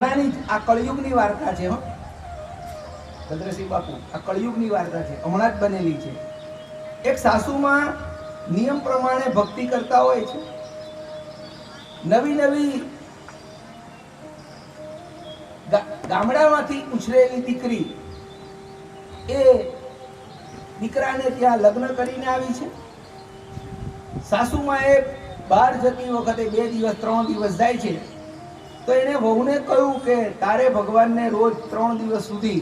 આ કળયુગની વાર્તા છે. ભદ્રસિંહ બાપુ, આ કળયુગની વાર્તા છે, હમણાં જ બનેલી છે. એક સાસુમાં નિયમ પ્રમાણે ભક્તિ કરતા હોય છે. નવી નવી ગામડામાંથી ઉછરેલી દીકરી એ દીકરાને ત્યાં લગ્ન કરીને આવી છે. સાસુમાં એ બહાર જતી વખતે 2 દિવસ 3 દિવસ જાય છે. તો એને વહુને કહ્યું કે તારે ભગવાનને રોજ 3 દિવસ સુધી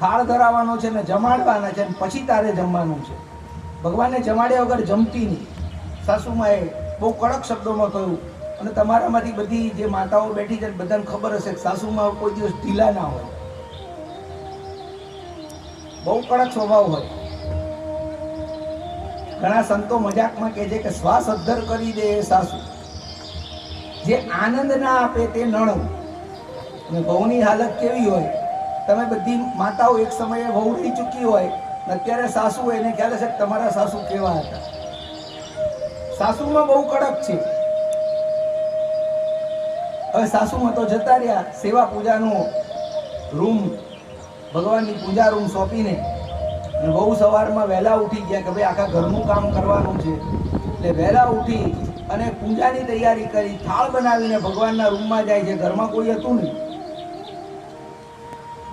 થાળ ધરાવવાનો છે ને જમાડવાના છે, પછી તારે જમવાનું છે. ભગવાનને જમાડ્યા વગર જમતી નહીં. સાસુમાએ બહુ કડક શબ્દોમાં કહ્યું. અને તમારામાંથી બધી જે માતાઓ બેઠી છે બધાને ખબર હશે કે સાસુમાં કોઈ દિવસ ઢીલા ના હોય, બહુ કડક સ્વભાવ હોય. ઘણા સંતો મજાકમાં કહે છે કે શ્વાસ અદ્ધર કરી દે એ સાસુ, જે આનંદ ના આપે તે નણંદ. અને વહુની હાલત કેવી હોય, તમે બધી માતાઓ એક સમયે વહુ રહી ચૂકી હોય, અત્યારે સાસુ હોય, એને ખ્યાલ હશે કે તમારા સાસુ કેવા હતા. સાસુમાં બહુ કડક છે. હવે સાસુમાં તો જતા રહ્યા, સેવા પૂજાનો રૂમ, ભગવાનની પૂજા રૂમ સોંપીને. અને બહુ સવારમાં વહેલા ઉઠી ગયા કે ભાઈ આખા ઘરનું કામ કરવાનું છે. એટલે વહેલા ઉઠી અને પૂજાની તૈયારી કરી, થાળ બનાવીને ભગવાનના રૂમમાં જાય છે. ઘરમાં કોઈ હતું નહીં.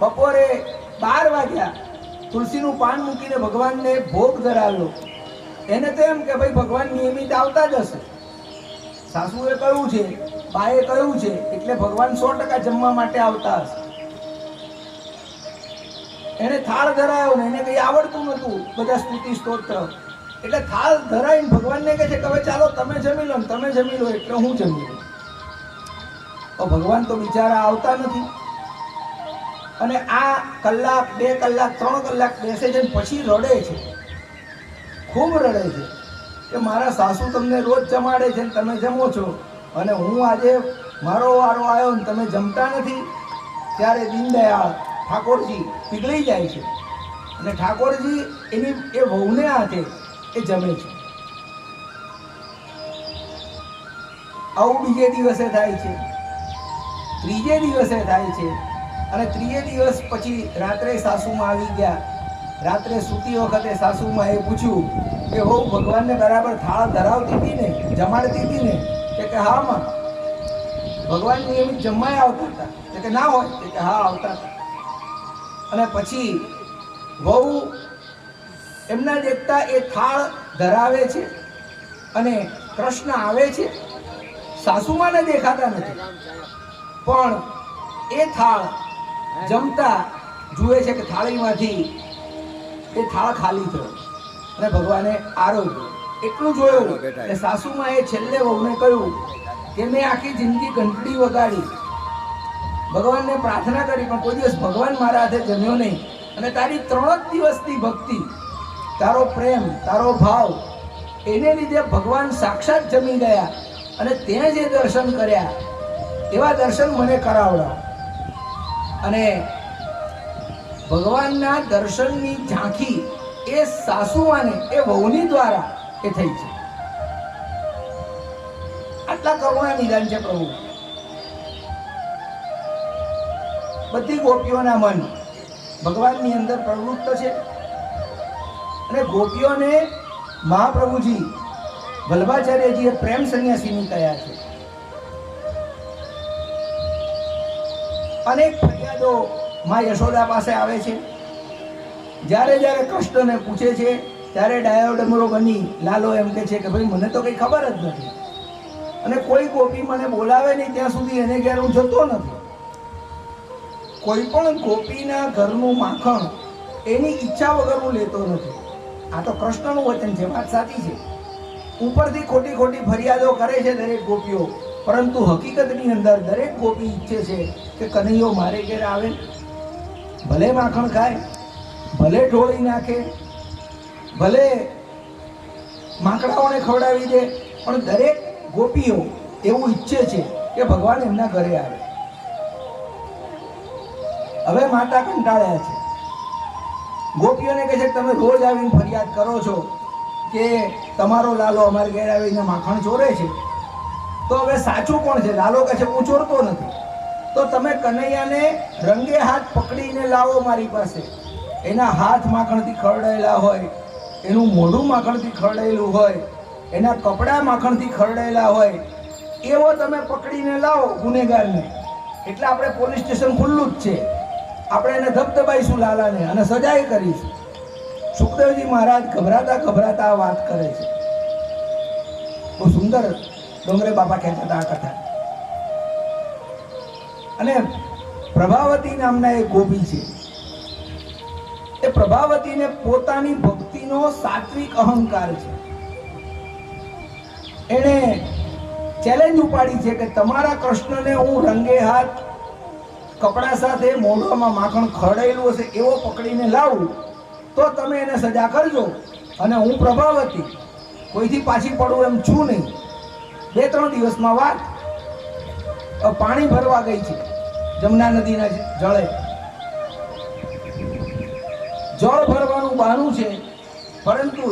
બપોરે 12 વાગ્યા તુલસીનું પાન મૂકીને ભગવાનને ભોગ ધરાવ્યો. એને તો એમ કે ભાઈ ભગવાન નિયમિત આવતા જ હશે. સાસુએ કહ્યું છે, બાએ કહ્યું છે, એટલે ભગવાન 100% જમવા માટે આવતા હશે. એને થાળ ધરાયો ને એને કઈ આવડતું નતું, બધા સ્તુતિ સ્તોત્ર. એટલે થાળ ધરાઈને ભગવાનને કહે છે કે હવે ચાલો તમે જમી લો, તમે જમી લો એટલે હું જમી લઉં. તો ભગવાન તો બિચારા આવતા નથી. અને આ કલાક 2 કલાક 3 કલાક બેસે છે, પછી રડે છે, ખૂબ રડે છે કે મારા સાસુ તમને રોજ જમાડે છે, તમે જમો છો, અને હું આજે મારો વારો આવ્યો ને તમે જમતા નથી. ત્યારે દીનદયાળ ઠાકોરજી પીગળી જાય છે. અને ઠાકોરજી એની એ વહુને હાથે એ જમે છે. આવું બીજે દિવસે થાય છે, ત્રીજે દિવસે થાય છે. અને ત્રીજે દિવસ પછી રાત્રે સાસુમાં આવી ગયા. રાત્રે સૂતી વખતે સાસુમાં એ પૂછ્યું કે વહુ ભગવાનને બરાબર થાળ ધરાવતી હતી ને, જમાડતી હતી ને? કે હા માં. ભગવાન નિયમિત જમવાય આવતા હતા? કે ના હોય? કે હા આવતા હતા. અને પછી વહુ એમના દેખતા એ થાળ ધરાવે છે અને કૃષ્ણ આવે છે. સાસુમાને દેખાતા નથી, પણ એ થાળ જમતા જુએ છે કે થાળીમાંથી એ થાળ ખાલી થયો અને ભગવાને આરોગ્ય. એટલું જોયું કે સાસુમાએ છેલ્લે વહુને કહ્યું કે મેં આખી જિંદગી ઘંટડી વગાડી, ભગવાનને પ્રાર્થના કરી, પણ કોઈ દિવસ ભગવાન મારા હાથે જમ્યો નહીં. અને તારી 3 જ દિવસની ભક્તિ, તારો પ્રેમ, તારો ભાવ, એને લીધે ભગવાન સાક્ષાત જમી ગયા. અને તે જે દર્શન કર્યા એવા દર્શન મને કરાવડાવ. અને ભગવાનના દર્શનની ઝાંખી એ સાસુમાને એ વહુની દ્વારા એ થઈ છે. આટલા કરુણા નિદાન છે પ્રભુ. બધી ગોપીઓના મન ભગવાનની અંદર પ્રવૃત્ત છે. અને ગોપીઓને મહાપ્રભુજી વલ્લભાચાર્યજીએ પ્રેમ સંન્યાસીની કહ્યા છે. અનેક ફરિયાદો માં યશોદા પાસે આવે છે. જ્યારે જ્યારે કૃષ્ણને પૂછે છે ત્યારે ડાયો ડમરો બની લાલો એમ કે છે કે ભાઈ મને તો કંઈ ખબર જ નથી, અને કોઈ ગોપી મને બોલાવે નહીં ત્યાં સુધી એને ઘેર હું જતો નથી. કોઈ પણ ગોપીના ઘરનું માખણ એની ઈચ્છા વગર હું લેતો નથી. આ તો કૃષ્ણનું વચન છે, વાત સાચી છે. ઉપરથી ખોટી ખોટી ફરિયાદો કરે છે દરેક ગોપીઓ, પરંતુ હકીકતની અંદર દરેક ગોપી ઈચ્છે છે કે કનૈયો મારે ઘેર આવે, ભલે માખણ ખાય, ભલે ઢોળી નાખે, ભલે માંકડાઓને ખવડાવી દે, પણ દરેક ગોપીઓ એવું ઈચ્છે છે કે ભગવાન એમના ઘરે આવે. હવે માતા કંટાળ્યા છે. ગોપીઓને કહે છે કે તમે રોજ આવીને ફરિયાદ કરો છો કે તમારો લાલો અમારે ઘેર આવીને માખણ ચોરે છે. તો હવે સાચું કોણ છે? લાલો કહે છે હું ચોરતો નથી. તો તમે કનૈયાને રંગે હાથ પકડીને લાવો મારી પાસે. એના હાથ માખણથી ખરડાયેલા હોય, એનું મોઢું માખણથી ખરડાયેલું હોય, એના કપડાં માખણથી ખરડાયેલા હોય, એવો તમે પકડીને લાવો ગુનેગારને. એટલે આપણે પોલીસ સ્ટેશન ખુલ્લું જ છે, આપણે એને ધબધબાઈશું લાલાને અને સજાએ કરીશું. સુખદેવજી મહારાજ ગભરાતા ગભરાતા આ વાત કરે છે. બહુ સુંદર ડોંગરે બાપા કહેતા હતા આ કથા. અને પ્રભાવતી નામના એક ગોપી છે. એ પ્રભાવતીને પોતાની ભક્તિનો સાત્વિક અહંકાર છે. એણે ચેલેન્જ ઉપાડી છે કે તમારા કૃષ્ણને હું રંગે હાથ કપડા સાથે મોઢામાં માખણ ખરડાયેલું હશે એવો પકડીને લાવું તો તમે એને સજા કરજો. અને હું પ્રભાવતી કોઈથી પાછી પડું એમ છું નહીં. 2-3 દિવસમાં વાત. પાણી ભરવા ગઈ છે જમુના નદીના જળે. જળ ભરવાનું બહાનું છે, પરંતુ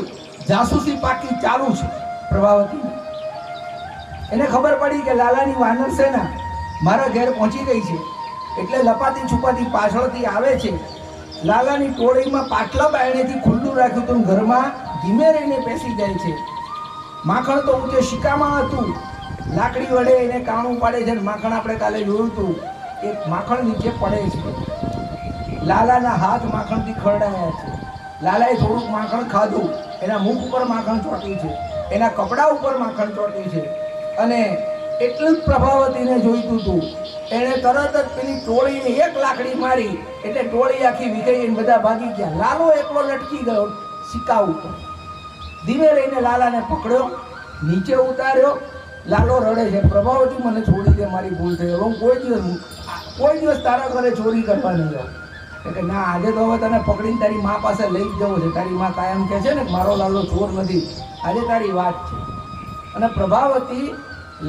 જાસૂસી પાકી ચાલુ છે પ્રભાવતી. એને ખબર પડી કે લાલાની વાનર સેના મારા ઘેર પહોંચી ગઈ છે, એટલે લપાતી છુપાતી પાછળથી આવે છે. લાલાની ટોળીમાં પાટલા બાયણેથી ખુલ્લું રાખ્યું હતું, ઘરમાં ધીમે રહીને બેસી જાય છે. માખણ તો ઊંચે શિકામાં હતું, લાકડી વડે એને કાણું પાડે છે. માખણ આપણે કાલે જોયું હતું, એક માખણ નીચે પડે છે. લાલાના હાથ માખણથી ખરડાયા છે. લાલાએ થોડુંક માખણ ખાધું, એના મુખ ઉપર માખણ ચોટ્યું છે, એના કપડા ઉપર માખણ ચોટ્યું છે. અને એટલું જ પ્રભાવતીને જોઈતું હતું. એણે તરત જ પેલી ટોળીને એક લાકડી મારી, એટલે ટોળી આખી વિખાઈ જઈને બધા ભાગી ગયા. લાલો એકલો લટકી ગયો સિક્કા ઉપર. ધીમે રહીને લાલાને પકડ્યો, નીચે ઉતાર્યો. લાલો રડે છે, પ્રભાવતી મને છોડી દે, મારી ભૂલ થઈ. હું કોઈ દિવસ તારા ઘરે ચોરી કરવા નહીં જાઉં. કે ના, આજે તો હવે તને પકડીને તારી મા પાસે લઈ જ જવો છે. તારી મા કાયમ કહે છે ને મારો લાલો ચોર નથી. આજે તારી વાત છે. અને પ્રભાવતી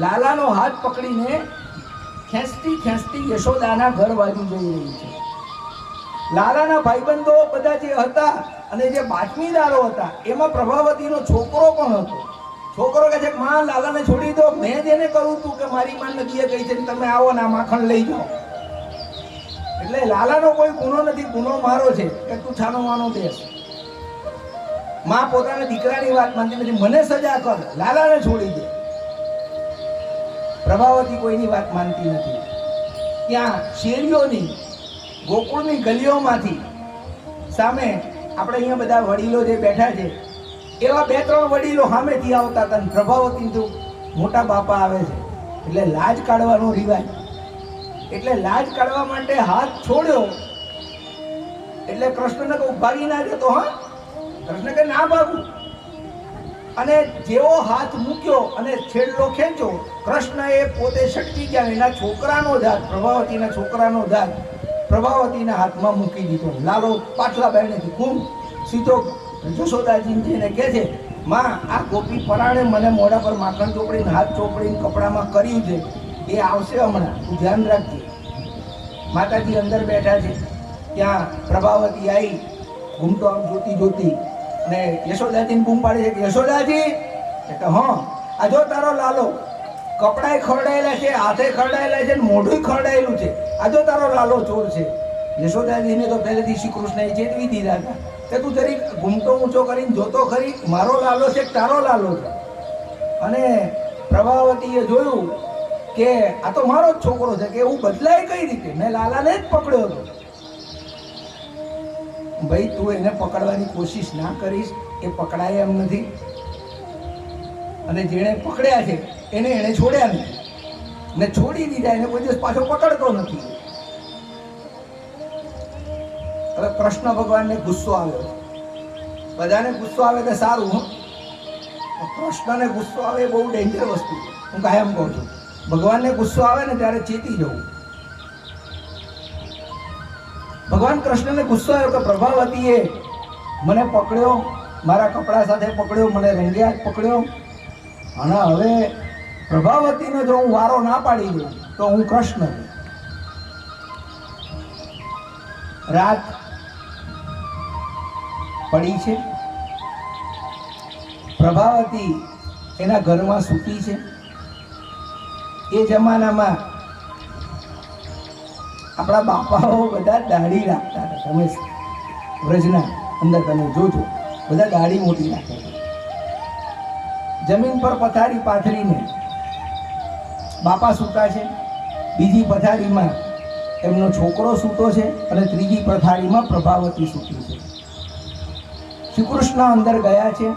લાલાનો હાથ પકડીને ખેંચતી ખેંચતી યશોદાના ઘર બાજુ જઈ રહી છે. લાલાના ભાઈબંધો બધા જે હતા અને જે બાતમીદારો હતા, એમાં પ્રભાવતીનો છોકરો પણ હતો. છોકરો કહે છે કે માં, લાલાને છોડી દો, મેં જ એને કહ્યું તું કે મારી માં નદીએ ગઈ છે, તમે આવો ને આ માખણ લઈ જાઓ. એટલે લાલાનો કોઈ ગુનો નથી, ગુનો મારો છે કે તું છાનો માનો દેશ. માં પોતાના દીકરાની વાત માનતી નથી, મને સજા કર, લાલાને છોડી દે. પ્રભાવતી કોઈની વાત માનતી નથી. ત્યાં શેરીઓની, ગોકુળની ગલીઓમાંથી સામે આપણે અહીંયા બધા વડીલો જે બેઠા છે, એવા 2-3 વડીલો સામેથી આવતા હતા. પ્રભાવતી તો મોટા બાપા આવે છે, એટલે લાજ કાઢવાનો રિવાજ. એટલે લાજ કાઢવા માટે હાથ છોડ્યો, એટલે કૃષ્ણને કહું ભાગી ના જતો. હા, કૃષ્ણ કે ના ભાગું. અને જેવો હાથ મૂક્યો અને છેડલો ખેંચો, કૃષ્ણએ પોતે છટકી ગયા. એના છોકરાનો હાથ, પ્રભાવતીના છોકરાનો હાથ પ્રભાવતીના હાથમાં મૂકી દીધો. લાલો પાછલા બાયણેથી ખૂબ સીધો જશોદાજીને કહે છે, માં, આ ગોપી પરાણે મને મોઢા પર માખણ ચોપડીને હાથ ચોપડીને કપડામાં કર્યું છે, એ આવશે હમણાં, તું ધ્યાન રાખજે. માતાજી અંદર બેઠા છે. ત્યાં પ્રભાવતી આવી, ઘૂમતો આમ જોતી જોતી ને યશોદાજીને બૂમ પાડે છે કે યશોદાજી, કે હા, આ જો તારો લાલો, કપડાય ખરડાયેલા છે, હાથે ખરડાયેલા છે, મોઢું ખરડાયેલું છે. આ જો તારો લાલો ચોર છે. યશોદાજીને તો પહેલેથી શ્રી કૃષ્ણએ ચેતવી દીધા હતા કે તું જરી ઘૂમતો ઊંચો કરીને જોતો ખરી, મારો લાલો છે તારો લાલો છે. અને પ્રભાવતીએ જોયું કે આ તો મારો જ છોકરો છે, કે હું બદલાય કઈ રીતે? મેં લાલાને જ પકડ્યો હતો. ભાઈ, તું એને પકડવાની કોશિશ ના કરીશ, એ પકડાય એમ નથી. અને જેણે પકડ્યા છે એને છોડ્યા નથી, ને છોડી દીધા એને કોઈ દિવસ પાછો પકડતો નથી. હવે કૃષ્ણ ભગવાનને ગુસ્સો આવ્યો. બધાને ગુસ્સો આવે તો સારું, કૃષ્ણને ગુસ્સો આવે એ બહુ ડેન્જર વસ્તુ છે. હું કાયમ કહું છું, ભગવાનને ગુસ્સો આવે ને ત્યારે ચેતી જવું. ભગવાન કૃષ્ણને ગુસ્સો આવ્યો કે પ્રભાવતીએ મને પકડ્યો, મારા કપડા સાથે પકડ્યો, મને રંગે હાથ પકડ્યો, અને હવે પ્રભાવતીનો જો હું વારો ના પાડી દઉં તો હું કૃષ્ણ. રાત પડી છે, પ્રભાવતી એના ઘરમાં સૂતી છે. એ જમાનામાં આપણા બાપાઓ બધા દાઢી રાખતા હતા. તમે વ્રજના અંદર તમે જોજો, બધા દાઢી મોટી રાખે છે. જમીન પર પથારી પાથરીને બાપા સૂતા છે, બીજી પથારીમાં એમનો છોકરો સૂતો છે અને ત્રીજી પથારીમાં પ્રભાવતી સૂતી છે. શ્રી કૃષ્ણ અંદર ગયા છે,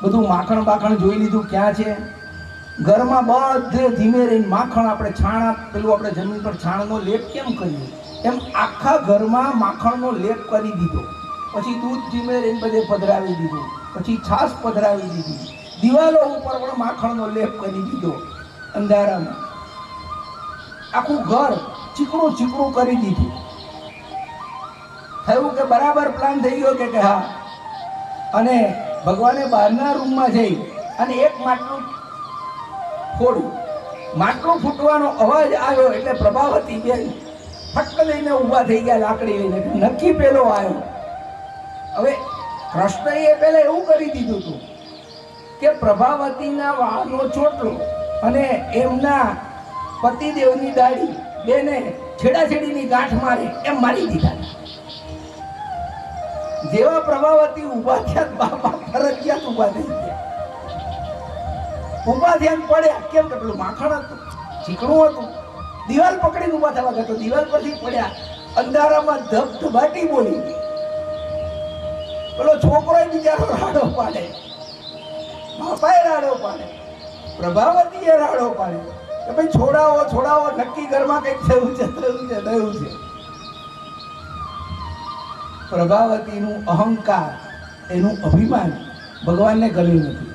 બધું માખણ બાખણ જોઈ લીધું ક્યાં છે. ઘરમાં બધે ધીમે રહીને માખણ, આપણે છાણા પેલું આપણે જમીન પર છાણનો લેપ કેમ કરીએ એમ આખા ઘરમાં માખણનો લેપ કરી દીધો. પછી દૂધ ધીમે રહીને બધે પધરાવી દીધું, પછી છાશ પધરાવી દીધી, દિવાલો ઉપર પણ માખણનો લેપ કરી દીધો. અંધારામાં આખું ઘર ચીકણું ચીકણું કરી દીધું. થયું કે બરાબર પ્લાન થઈ ગયો કે હા. અને ભગવાને બહારના રૂમમાં જઈ અને એક માટલું ફોડ્યું. માટલું ફૂટવાનો અવાજ આવ્યો એટલે પ્રભાવતી બેન ફટ લઈને ઊભા થઈ ગયા લાકડી લઈને. નક્કી પેલો આવ્યો. હવે કૃષ્ણએ પહેલા એવું કરી દીધું હતું કે પ્રભાવતીના વાળનો ચોટલો અને એમના પતિદેવની દાઢી બેને છેડાછેડીની ગાંઠ મારે એમ મારી દીધા. જેવા પ્રભાવતી ઊભા થયા, બાપા ફરજિયાત ઊભા થઈ ગયા. ઊભા થયા પડ્યા. કેમ કે પેલું માખણ હતું, ચીકણું હતું, દિવાલ પકડીને ઊભા થવા ગયા તો દિવાલ પરથી પડ્યા. અંધારામાં ધબધબાટી બોલી ગઈ. પેલો છોકરો બિચારો રાડો પાડે, બાપાએ રાડો પાડે, પ્રભાવતીએ રાડો પાડે કે ભાઈ છોડાવો છોડાવો, નક્કી ઘરમાં કંઈક થયું છે થયું છે થયું છે. પ્રભાવતીનું અહંકાર, એનું અભિમાન ભગવાનને ગમ્યું નથી.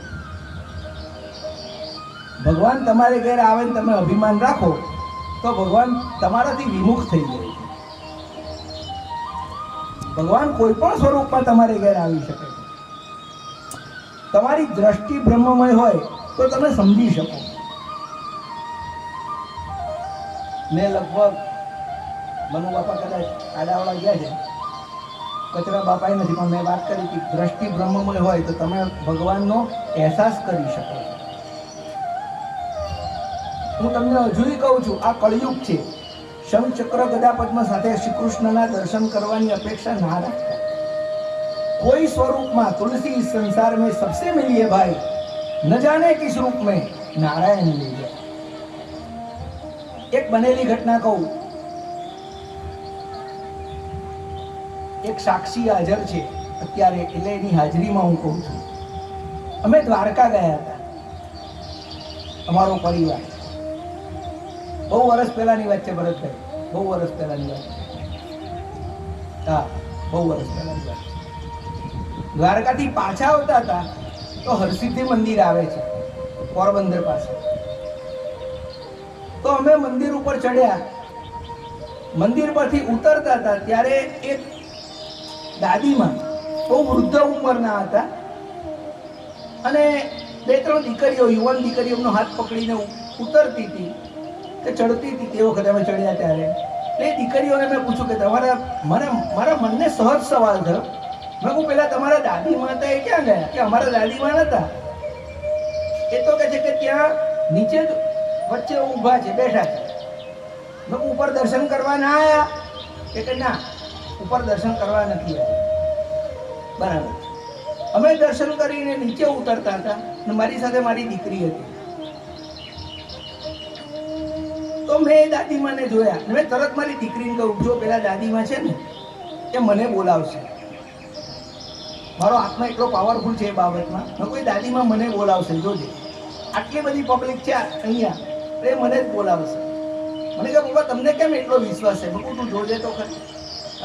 ભગવાન તમારે ઘેર આવે ને તમે અભિમાન રાખો તો ભગવાન તમારાથી વિમુખ થઈ જાય છે. ભગવાન કોઈ પણ સ્વરૂપમાં તમારે ઘેર આવી શકે છે. તમારી દ્રષ્ટિ બ્રહ્મમય હોય તો તમે સમજી શકો. મેં લગભગ મનુ બાપા કદાચ આડાવાળા ગયા છે, કચરા બાપાએ નથી, પણ મેં વાત કરી કે દ્રષ્ટિ બ્રહ્મમય હોય તો તમે ભગવાનનો અહેસાસ કરી શકો છો. હું તમને હજુય કહું છું, આ કળયુગ છે. શંખ ચક્ર ગદા પદ્મ સાથે શ્રી કૃષ્ણના દર્શન કરવાની અપેક્ષા ના રાખતા. कोई स्वरूप में तुलसी इस संसार में सबसे मिली है भाई, न जाने किस रूप में नारायण ले गया. एक बनेली घटना कहूं. एक साक्षी हाजर છે અત્યારે, એટલે એની હાજરીમાં હું કહું છું. અમે દ્વારકા ગયા હતા, અમારો પરિવાર. બહુ વર્ષ પહેલાની વાત છે ભરતભાઈ, બહુ વર્ષ પહેલાની વાત. હા, બહુ વર્ષ પહેલાની વાત. દ્વારકાથી પાછા આવતા હતા તો હરસિદ્ધિ મંદિર આવે છે પોરબંદર પાસે. તો અમે મંદિર ઉપર ચડ્યા. મંદિર પરથી ઉતરતા હતા ત્યારે એક દાદીમાં બહુ વૃદ્ધ ઉંમરના હતા અને બે ત્રણ દીકરીઓ, યુવાન દીકરીઓ એમનો હાથ પકડીને ઉતરતી હતી કે ચડતી હતી. તે વખતે અમે ચડ્યા ત્યારે એ દીકરીઓને મેં પૂછ્યું કે મારા મનને સહજ સવાલ થયો. મેં કહું પેલા તમારા દાદીમાં હતા એ ક્યાં ગયા? કે અમારા દાદીમાં નતા. એ તો કહે છે કે ત્યાં નીચે જ વચ્ચે ઊભા છે, બેઠા છે. મેં ઉપર દર્શન કરવા ના આવ્યા? કે ના, ઉપર દર્શન કરવા નથી આવ્યા. બરાબર. અમે દર્શન કરીને નીચે ઉતરતા હતા અને મારી સાથે મારી દીકરી હતી. તો મેં એ દાદીમાને જોયા. મેં તરત મારી દીકરીને કહું, જો પેલા દાદીમાં છે ને એ મને બોલાવશે. મારો આત્મા એટલો પાવરફુલ છે એ બાબતમાં. મેં કોઈ દાદીમાં મને બોલાવશે, જોજે. આટલી બધી પબ્લિક છે અહીંયા, એ મને જ બોલાવશે. મને કહે બાબા તમને કેમ એટલો વિશ્વાસ છે? મેં કહું તું જોજે તો ખરી.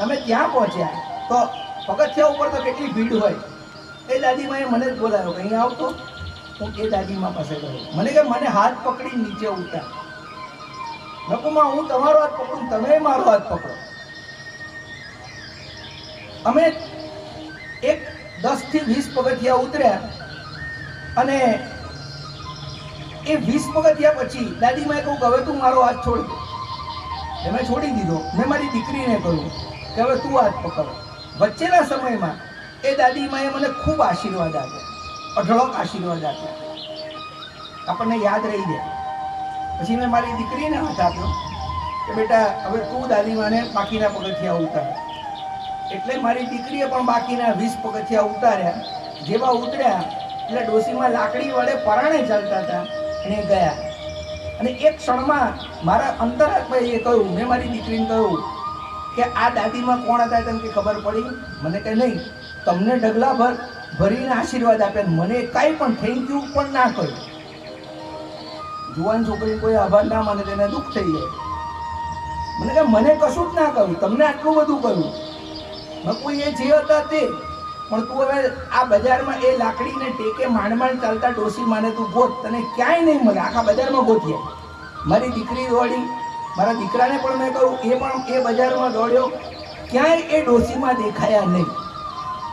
અમે ત્યાં પહોંચ્યા તો પગથિયા ઉપર તો કેટલી ભીડ હોય. એ દાદીમાએ મને જ બોલાવ્યો કે અહીંયા આવતો. હું એ દાદીમા પાસે ગયો. મને કે મને હાથ પકડી નીચે ઉતાર. મેં કહું હું તમારો હાથ પકડું, તમે મારો હાથ પકડો. અમે એક 10 થી 20 પગથિયા ઉતર્યા અને એ 20 પગથિયા પછી દાદીમાએ કહું કે હવે તું મારો હાથ છોડી દે. મેં છોડી દીધો. મેં મારી દીકરીને કહ્યું કે હવે તું હાથ પકડ. વચ્ચેના સમયમાં એ દાદીમાએ મને ખૂબ આશીર્વાદ આપ્યા, અઢળક આશીર્વાદ આપ્યા, આપણને યાદ રહી જાય. પછી મેં મારી દીકરીને હાથ આપ્યો કે બેટા હવે તું દાદીમાને બાકીના પગથિયા ઉતાર. એટલે મારી દીકરીએ પણ બાકીના 20 પગથિયા ઉતાર્યા. જેવા ઉતર્યા એટલે ડોશીમાં લાકડી વડે પરાણે ચાલતા હતા એને ગયા. અને એક ક્ષણમાં મારા અંતરાત્માએ એ કહ્યું, મેં મારી દીકરીને કહ્યું કે આ દાદીમાં કોણ હતા તને કે ખબર પડી? મને કે નહીં. તમને ડગલા ભરીને આશીર્વાદ આપ્યા, મને કાંઈ પણ થેન્ક યુ પણ ના કહ્યું. જુવાન છોકરી કોઈ આભાર ના માને તેને દુઃખ થઈ જાય. મને કે મને કશું જ ના કહ્યું, તમને આટલું બધું કહ્યું. મેં કોઈ એ જે હતા તે, પણ તું હવે આ બજારમાં એ લાકડીને ટેકે માંડ ચાલતા ડોશી માને તું ગોત, તને ક્યાંય નહીં મળે. આખા બજારમાં ગોતીએ. મારી દીકરી દોડી, મારા દીકરાને પણ મેં કહ્યું, એ પણ એ બજારમાં દોડ્યો, ક્યાંય એ ડોશીમાં દેખાયા નહીં.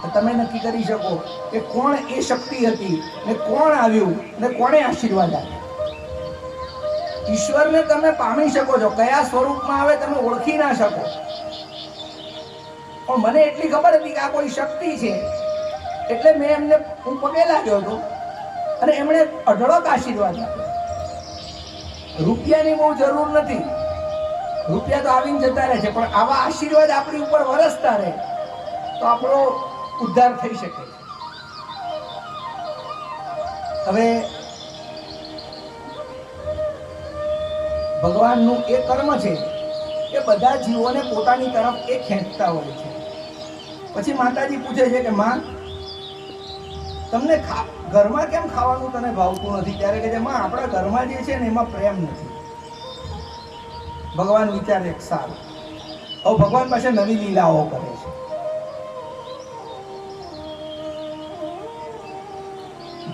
તો તમે નક્કી કરી શકો કે કોણ એ શક્તિ હતી ને કોણ આવ્યું ને કોણે આશીર્વાદ આપ્યા. ઈશ્વરને તમે પામી શકો છો, કયા સ્વરૂપમાં આવે તમે ઓળખી ના શકો. પણ મને એટલી ખબર હતી કે આ કોઈ શક્તિ છે, એટલે મેં એમને હું પગે લાગ્યો હતો અને એમણે અઢળક આશીર્વાદ આપ્યો. રૂપિયાની બહુ જરૂર નથી, રૂપિયા તો આવીને જતા રહે છે, પણ આવા આશીર્વાદ આપણી ઉપર વરસતા રહે તો આપણો ઉદ્ધાર થઈ શકે છે. હવે ભગવાનનું એ કર્મ છે કે બધા જીવોને પોતાની તરફ એ ખેંચતા હોય છે. પછી માતાજી પૂછે છે કે માં, તમને ઘરમાં કેમ ખાવાનું તને ભાવતું નથી? ત્યારે કે છે, માં આપણા ઘરમાં જે છે ને એમાં પ્રેમ નથી. ભગવાન વિચારે સારું. હવે ભગવાન પાસે નવી લીલાઓ કરે છે.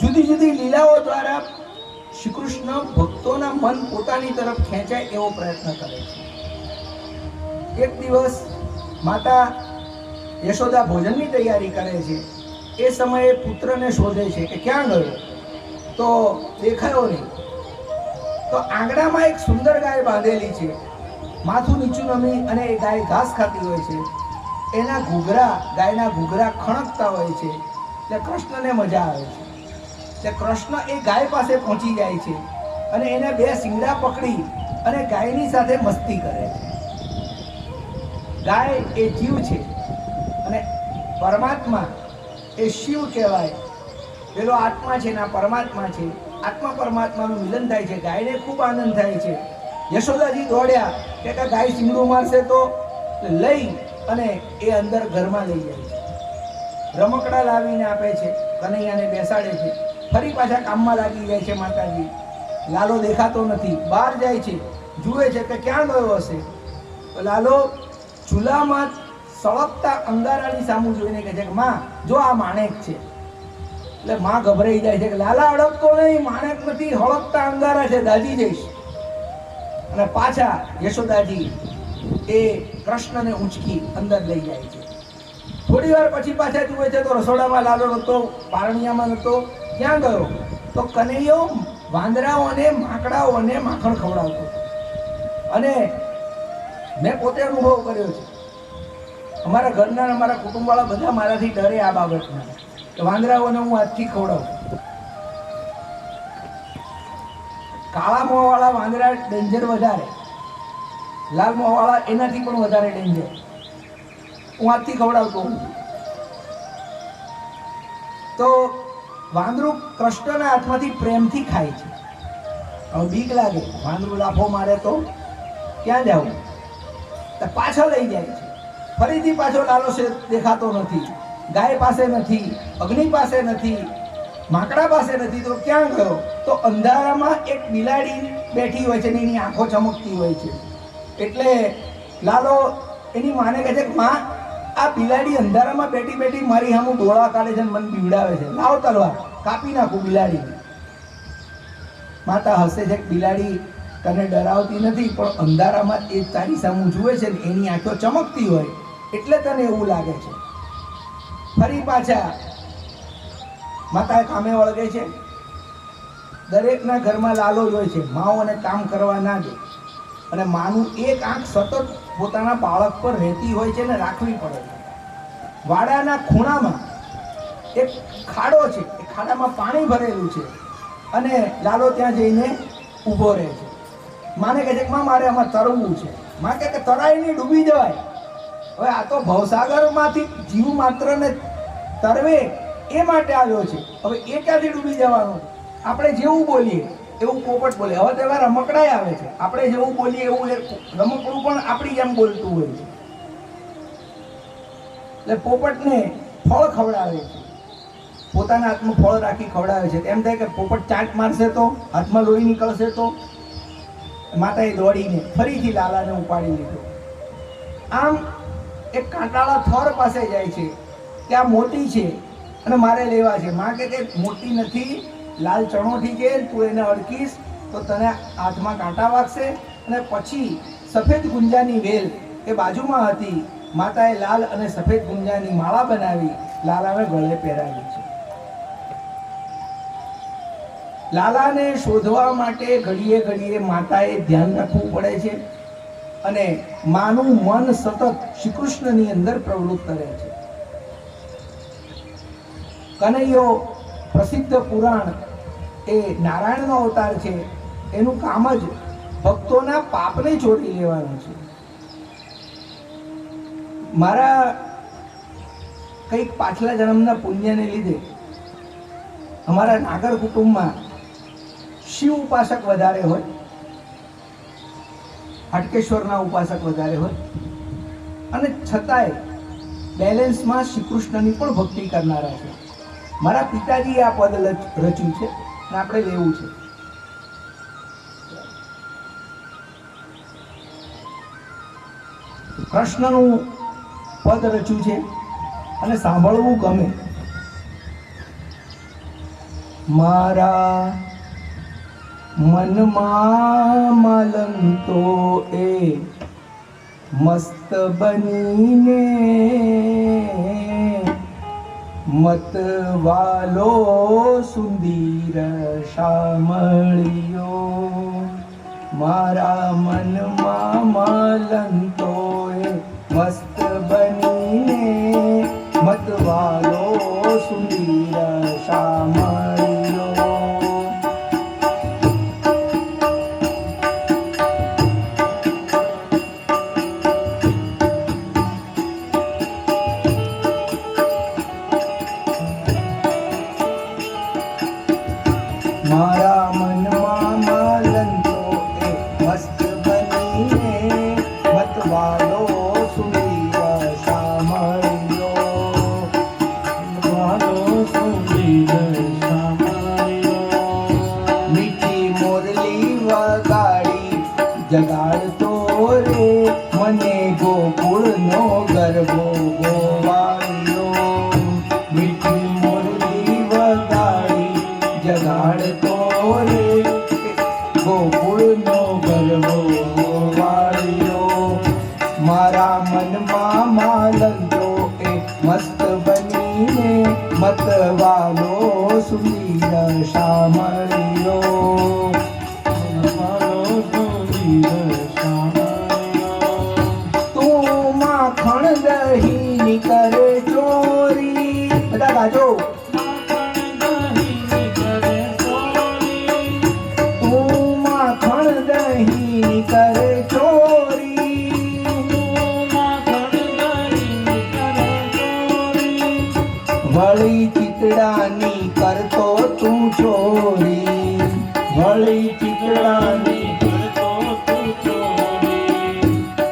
જુદી જુદી લીલાઓ દ્વારા શ્રી કૃષ્ણ ભક્તોના મન પોતાની તરફ ખેંચાય એવો પ્રયત્ન કરે છે. એક દિવસ માતા યશોદા ભોજનની તૈયારી કરે છે. એ સમયે પુત્રને શોધે છે કે ક્યાં ગયો, તો દેખાયો નહીં. તો આંગણામાં એક સુંદર ગાય બાંધેલી છે. માથું નીચું નમી અને એ ગાય ઘાસ ખાતી હોય છે. એના ઘૂઘરા, ગાયના ઘૂઘરા ખણકતા હોય છે. એટલે કૃષ્ણને મજા આવે છે. એટલે કૃષ્ણ એ ગાય પાસે પહોંચી જાય છે અને એને 2 શિંગડા પકડી અને ગાયની સાથે મસ્તી કરે છે. ગાય એ જીવ છે અને પરમાત્મા એ શિવ કહેવાય. પેલો આત્મા છે ને આ પરમાત્મા છે. આત્મા પરમાત્માનું મિલન થાય છે. ગાયને ખૂબ આનંદ થાય છે. યશોદાજી દોડ્યા કે ગાય શિંગડું મારશે તો લઈ અને એ અંદર ઘરમાં લઈ જાય છે. રમકડા લાવીને આપે છે, કનૈયાને બેસાડે છે. ફરી પાછા કામમાં લાગી જાય છે માતાજી. લાલો દેખાતો નથી, બહાર જાય છે, જુએ છે કે ક્યાં ગયો હશે. તો લાલો ચૂલામાં સળગતા અંગારાની સામું જોઈને કહે છે કે માં જો આ માણેક છે. એટલે માં ગભરાઈ જાય છે કે લાલા અડકતો નહીં, માણેક નથી, હળગતા અંગારા છે, દાજી જઈશ. અને પાછા યશોદાજી એ કૃષ્ણને ઊંચકી અંદર લઈ જાય છે. થોડી વાર પછી પાછા જુએ છે તો રસોડામાં લાલો નહોતો, પારણિયામાં નહોતો. ક્યાં ગયો? તો કનૈયો વાંદરાઓને માકડાઓને માખણ ખવડાવતો. અને મેં પોતે અનુભવ કર્યો છે. અમારા ઘરના અમારા કુટુંબવાળા બધા મારાથી ડરે આ બાબતમાં કે વાંદરાઓને હું હાથથી ખવડાવું. કાળા મોંવાળા વાંદરા ડેન્જર વધારે, લાલ મોંવાળા એનાથી પણ વધારે ડેન્જર. હું હાથથી ખવડાવતો હું. તો વાંદરું કૃષ્ણના હાથમાંથી પ્રેમથી ખાય છે. હવે બીક લાગે, વાંદરું લાફો મારે તો ક્યાં જવું? તો પાછો લઈ જાય છે. ફરીથી પાછો લાલો છે દેખાતો નથી, ગાય પાસે નથી, અગ્નિ પાસે નથી, માકડા પાસે નથી. તો ક્યાં ગયો? તો અંધારામાં એક બિલાડી બેઠી હોય છે ને એની આંખો ચમકતી હોય છે. એટલે લાલો એની માને કહે છે કે માં આ બિલાડી અંધારામાં બેઠી બેઠી મારી સામે ડોળા કાઢે છે, મને બીવડાવે છે, લાવ તલવાર કાપી નાખું બિલાડીને. માતા હસે છે કે બિલાડી તને ડરાવતી નથી, પણ અંધારામાં એ તારી સામે જુએ છે ને એની આંખો ચમકતી હોય એટલે તને એવું લાગે છે. ફરી પાછા માતા કામે વળગે છે. દરેકના ઘરમાં લાલો જ હોય છે. માઓને કામ કરવા ના દે અને માનું એક આંખ સતત પોતાના બાળક પર રહેતી હોય છે ને રાખવી પડે છે. વાડાના ખૂણામાં એક ખાડો છે, એ ખાડામાં પાણી ભરેલું છે અને લાલો ત્યાં જઈને ઊભો રહે છે. માને કહે છે કે માં મારે આમાં તરવું છે. માં કે તરાઈને ડૂબી જવાય. હવે આ તો ભવસાગરમાંથી જીવ માત્રને તરવે એ માટે આવ્યો છે. હવે એ ક્યાંથી ડૂબી જવાનું? આપણે જેવું બોલીએ એવું પોપટ બોલે. હવે તો એવા રમકડાય આવે છે, આપણે જેવું બોલીએ એવું રમકડું પણ આપણી જેમ બોલતું હોય છે. એટલે પોપટને ફળ ખવડાવે છે, પોતાના હાથમાં ફળ રાખી ખવડાવે છે. એમ થાય કે પોપટ ચાંટ મારશે તો હાથમાં લોહી નીકળશે તો માતાએ દોડીને ફરીથી લાલાને ઉપાડી લીધો. આમ એક કાંટાળા થર પાસે જાય છે કે આ મોતી છે અને મારે લેવા છે. માં કે મોતી નથી, લાલ ચણોઠી છે, તું એને અડકીશ તો તને હાથમાં કાંટા વાગશે. અને પછી સફેદ ગુંજાની વેલ એ બાજુમાં હતી. માતાએ લાલ અને સફેદ ગુંજાની માળા બનાવી લાલાને ગળે પહેરાવી છે. લાલાને શોધવા માટે ઘડીએ ઘડીએ માતાએ ધ્યાન રાખવું પડે છે અને માનું મન સતત શ્રી કૃષ્ણની અંદર પ્રવૃત્ત રહે છે. કનૈયો પ્રસિદ્ધ પુરાણ એ નારાયણનો અવતાર છે. એનું કામ જ ભક્તોના પાપને ચોરી લેવાનું છે. મારા કંઈક પાછલા જન્મના પુણ્યને લીધે અમારા નાગર કુટુંબમાં શિવ ઉપાસક વધારે હોય, હાટકેશ્વરના ઉપાસક વધારે હોય, અને છતાંય બેલેન્સમાં શ્રી કૃષ્ણની પણ ભક્તિ કરનારા છે. મારા પિતાજીએ આ પદ રચ્યું છે અને આપણે લેવું છે. કૃષ્ણનું પદ રચ્યું છે અને સાંભળવું ગમે. મારા મનમાં મલંતો એ મસ્ત બનીને મતવાલો સુંદર શામળિયો. મારા મનમાં મલંતો એ મસ્ત બનીને મતવાલો સુંદર શામળિયો. મારા મનમાં મલંતો એ મસ્ત બનીને મતવાલો સુંદર શામળિયો. વાલો સુંદર શામળિયો. મીઠી મોરલી વગાડી જગાડતો રે મને ગોકુળનો ગરબો ગોવાળ્યો. મીઠી મોરલી વગાડી જગાડતો રે ગોકુળનો ગરબો ગોવાળ્યો. મારા મનમાં માલંતો એ મસ્ત બનીને મતવાલો સુંદર શામળિયો. તું માખણ દહીં કરે ચોરી. બધા ગાજો. કરે ચોરી. વળી ચિતડાની કરતો તું ચોરી. વળી ચિતડાની કરતો તું ચોરી.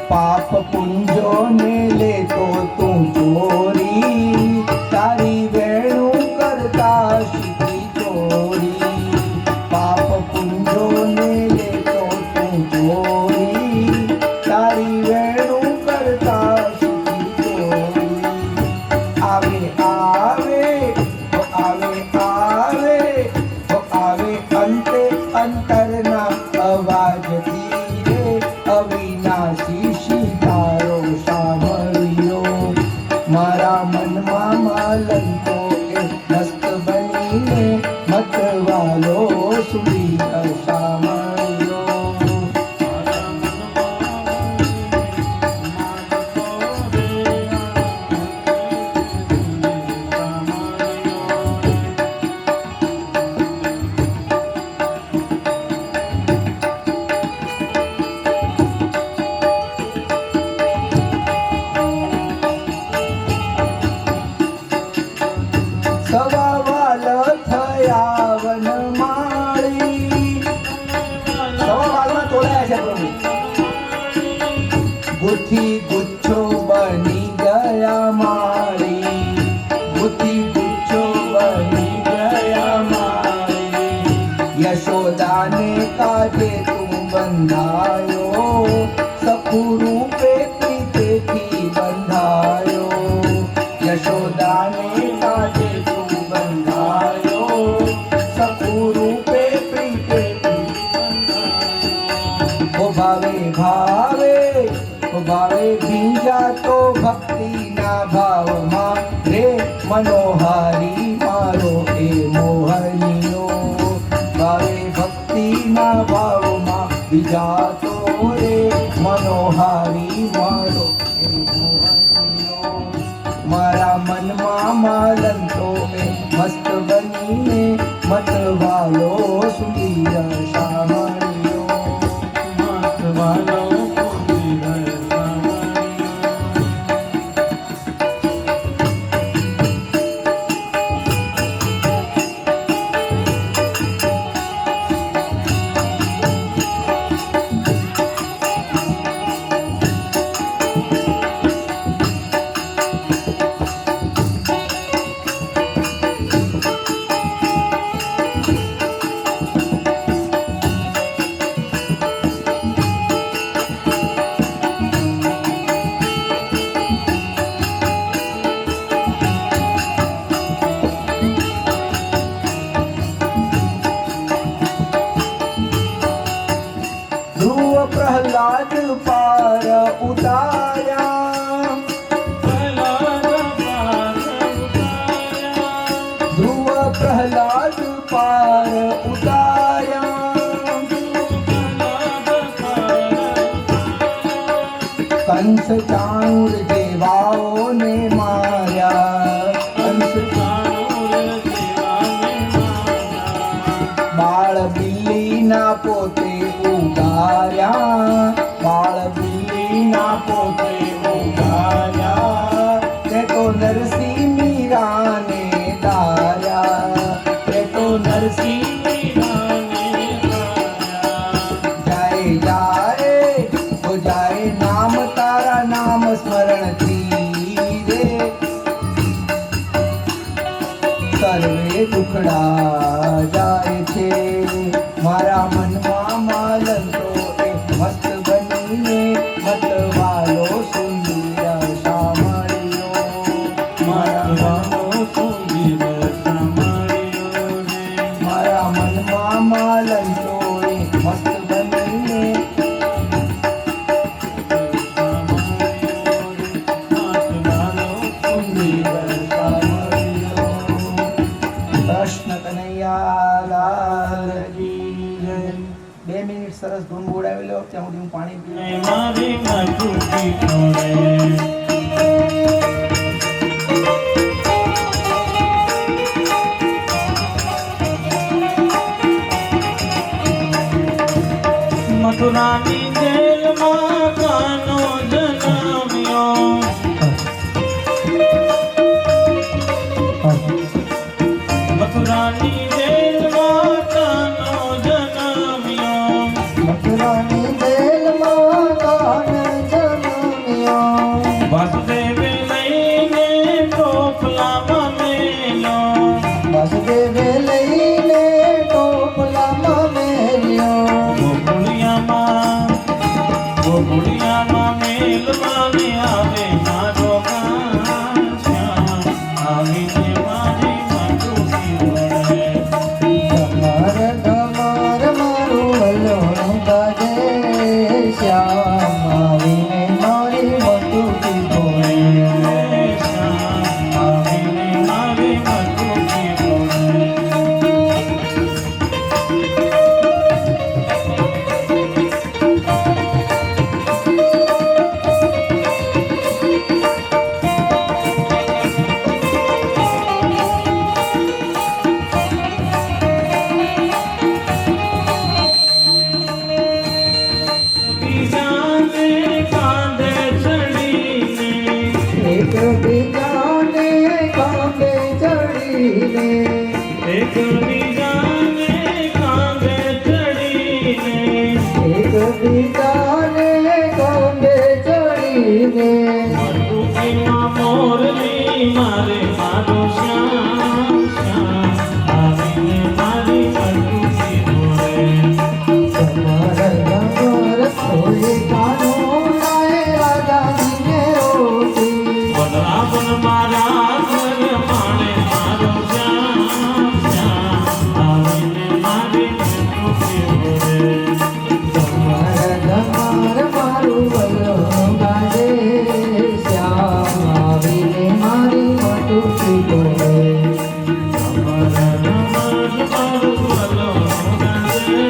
પાપ પુંજો ને લેતો તું ચોરી. તારી વેણું કરતા શીખી ચોરી. પાપ પુંજો ને લેતો ચોરી. તારી વેણું કરતા શીખી ચોરી. આવે આવે આવે આવે આવે અંતે અંતરના અવાજથી રે અવિનાશી સીતારો શામ बुद्धि गुच्छो बनी गया मारी, बुद्धि गुच्छो बनी गया मारी। यशोदा ने काजे तुम बंधायो, सखु रूपे प्रीते थी बंधायो। यशोदा ने काजे तुम बंधायो, सखु रूपे प्रीते थी बंधायो। ओ भावे भावे, ओ भावे भीजा तो भक्ति ना भाव मां रे मनोहारी मारो ए मोहनियो। भावे भक्ति ना भाव मां भीजा तो रे मनोहारी मारो ए मोहनियो। मारा मन मालंतो में मस्त बनीने मत वालो सुंदर शामणियो, मत वालो सुंदर प्रहलाद पार उतारा, ध्रुव प्रहलाद पार उतारा। कंस चाणूर देवाओं ने मारा, कंस चाणूर देवाओं ने मारा। बाळ बिल्ली ना पोते उगार्या, बाळ बिल्ली ना पोते उगार्या। ते तो नरसिंह मीरा ने दार्या, ते तो नरसिंह मीरा ने दार्या। जाए जाए हो जाए नाम तारा नाम स्मरण थी रे, सर्वे दुखड़ा जाए छे। मारा मनमा मालंतो ए मस्त बनीने मत वालो सुंदर शामळियो, मारा वालो सुंदर शामळियो रे। मारा मनमा मालंतो ए मस्त बनीने कृष्ण कन्हैया लाल की जय। 2 મિનિટ સરસ ધૂન બોડાવી લો, ત્યાં સુધી હું પાણી પીઉં। મારી માતુજી કોરે મથુરાની જેલમાં કાનો જન્મ્યો, મથુરાની જેલમાં કાનો જન્મ્યો, મથુરાની જેલમાં કાનો જન્મ્યો। વાસુદેવે લઈને ટોપલામાં મેલ્યો, વાસુદેવે લઈને ટોપલામાં મેલ્યો। ગોકુળિયામાં મેલવાને આવે મારો ઘનશ્યામ, આવીને મારી માતુજી વળે। ધમાર ધમાર મારું વલોણું બાજે શ્યામ, આવીને મારી માતુજી વળે। શ્યામ આવીને મારી માતુજી વળે। મોરલીને મટુકીમાં મોરલી મારે મારો શ્યામ શ્યામ આવીને મારી મટુકી બોલે. કમર કમર ખોલે કાનો લાય રાજાજીને રોટી વનરાવન મારા ઘર માણે મારો શ્યામ શ્યામ આવીને મારી મટુકી બોલે. કમર કમર મારું વલ્લો ગાજે શ્યામ આવીને મારી મટુકી બોલે. કમર કમર મારું વલ્લો ગાજે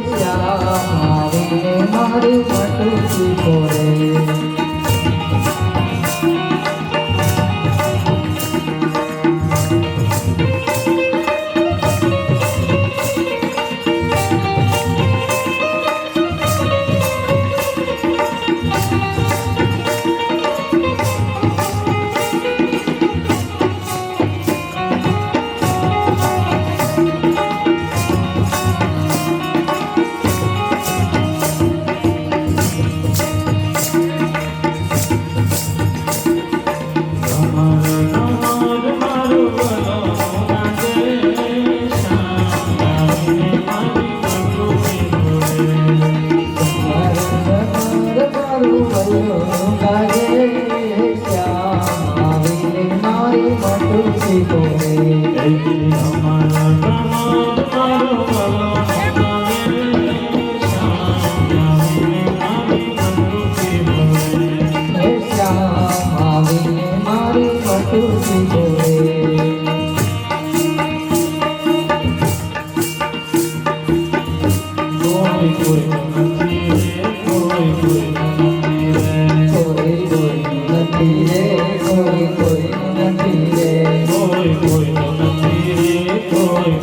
શ્યામ આવીને મારી મટુકી બોલે. કોઈ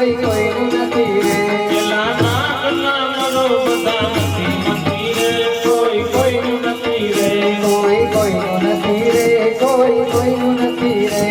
કોઈ કોઈનું નથી રે પેલા નાગના મરો બધા મતી રે કોઈ કોઈનું નથી રે કોઈ કોઈનું નથી રે કોઈ કોઈનું નથી રે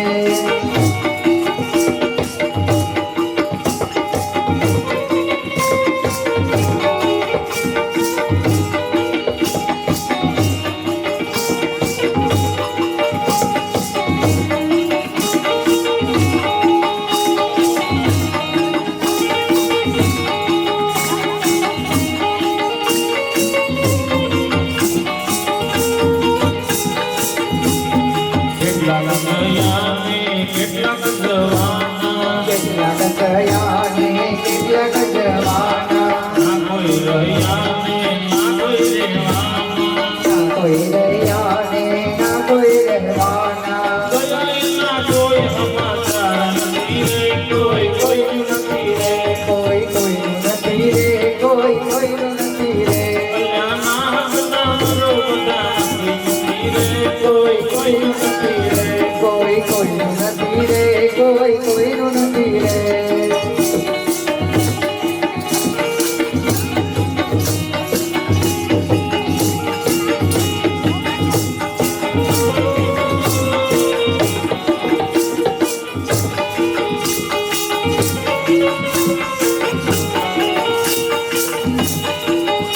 કેટલાક જવાના કેટલાક ગયા ને કેટલાક જવાના ના કોઈ રહ્યા ને ના કોઈ રહેવાના ના કોઈ રહ્યા ને ના કોઈ રહેવાના દયાળના કોઈ સમાચાર નથી રે કોઈ કોઈનું નથી રે કોઈ કોઈનું નથી રે કોઈ કોઈનું નથી રે કલ્યાણના મરો બધા મતી રે કોઈ કોઈનું નથી રે કોઈ કોઈનું નથી રે કોઈ કોઈનું નથી રે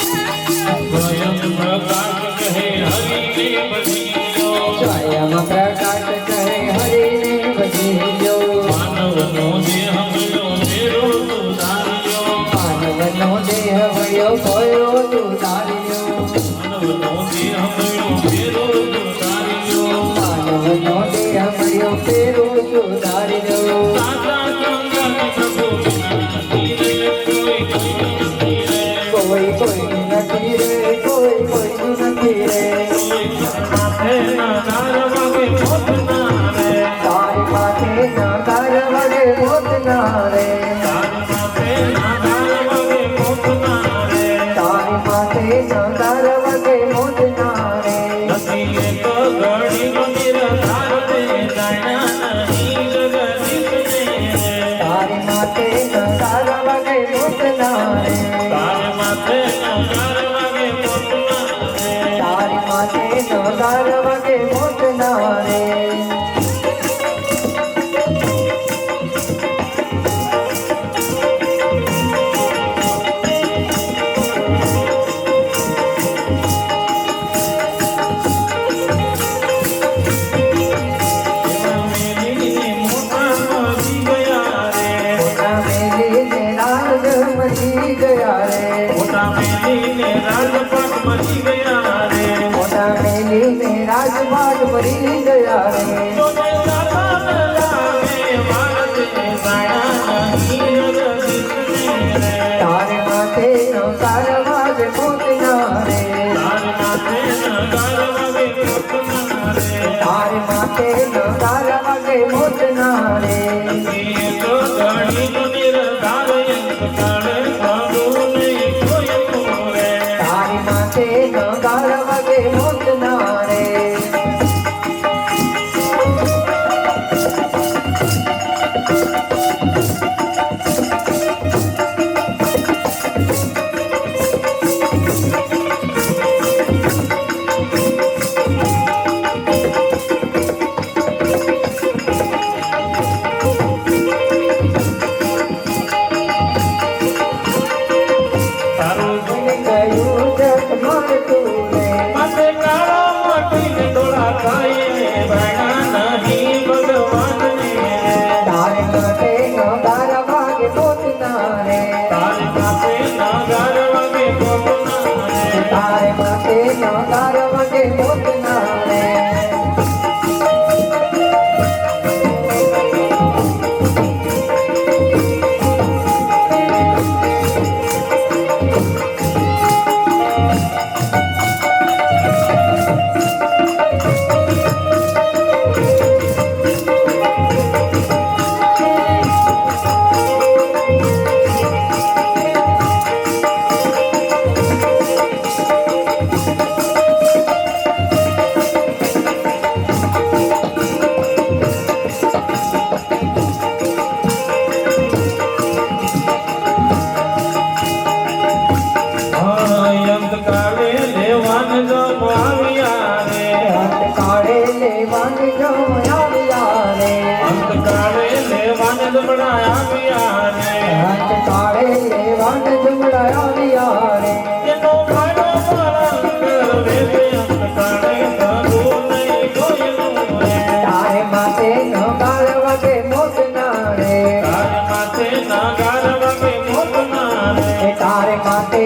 સ્વયં પ્રકાશ કહે હરિને બદલ્યો સ્વયં પ્રકાશ કહે હરિને બદલ્યો માનવનો દેહ મળ્યો તેરો સુધાર્યો માનવનો દેહ વળ્યો કોયો સુધાર્યો માનવનો દેહ મળ્યો તેરો સુધાર્યો માનવનો દેહ મળ્યો પેરો સુધાર્યો સાચા સંગત પ્રભુ નથી રે કોઈ કોઈનું નથી રે કોઈ કોઈનું નથી રે કોઈ કોઈનું નથી રે કોઈ માથે ના તાર વગે પોતના રે તારી માથે ના તાર વગે મોત ના રે તાર માથે ના તાર વગે પોતના રે તારી માથે ના તાર વગે મોત ના રે નથી એક ઘડી મંદિર ધાર દે જાણ્યા નહીં જગદીશ ને તારી માથે ના તાર વગે મોત ના રે તાર માથે ના તાર વગે પોતના રે તારી માથે ના તાર વગે મોત ના રે મોટા મેલીને રાજપાટ મચી ગયા રે મોટા મેલીને રાજપાટ મરી ગયા રે તારે માથે નો તારા વાગે મોત ના રે તારે માથે નો તારા વાગે મોત ના રે તારી માથે નો તારા વાગે મોત ના રે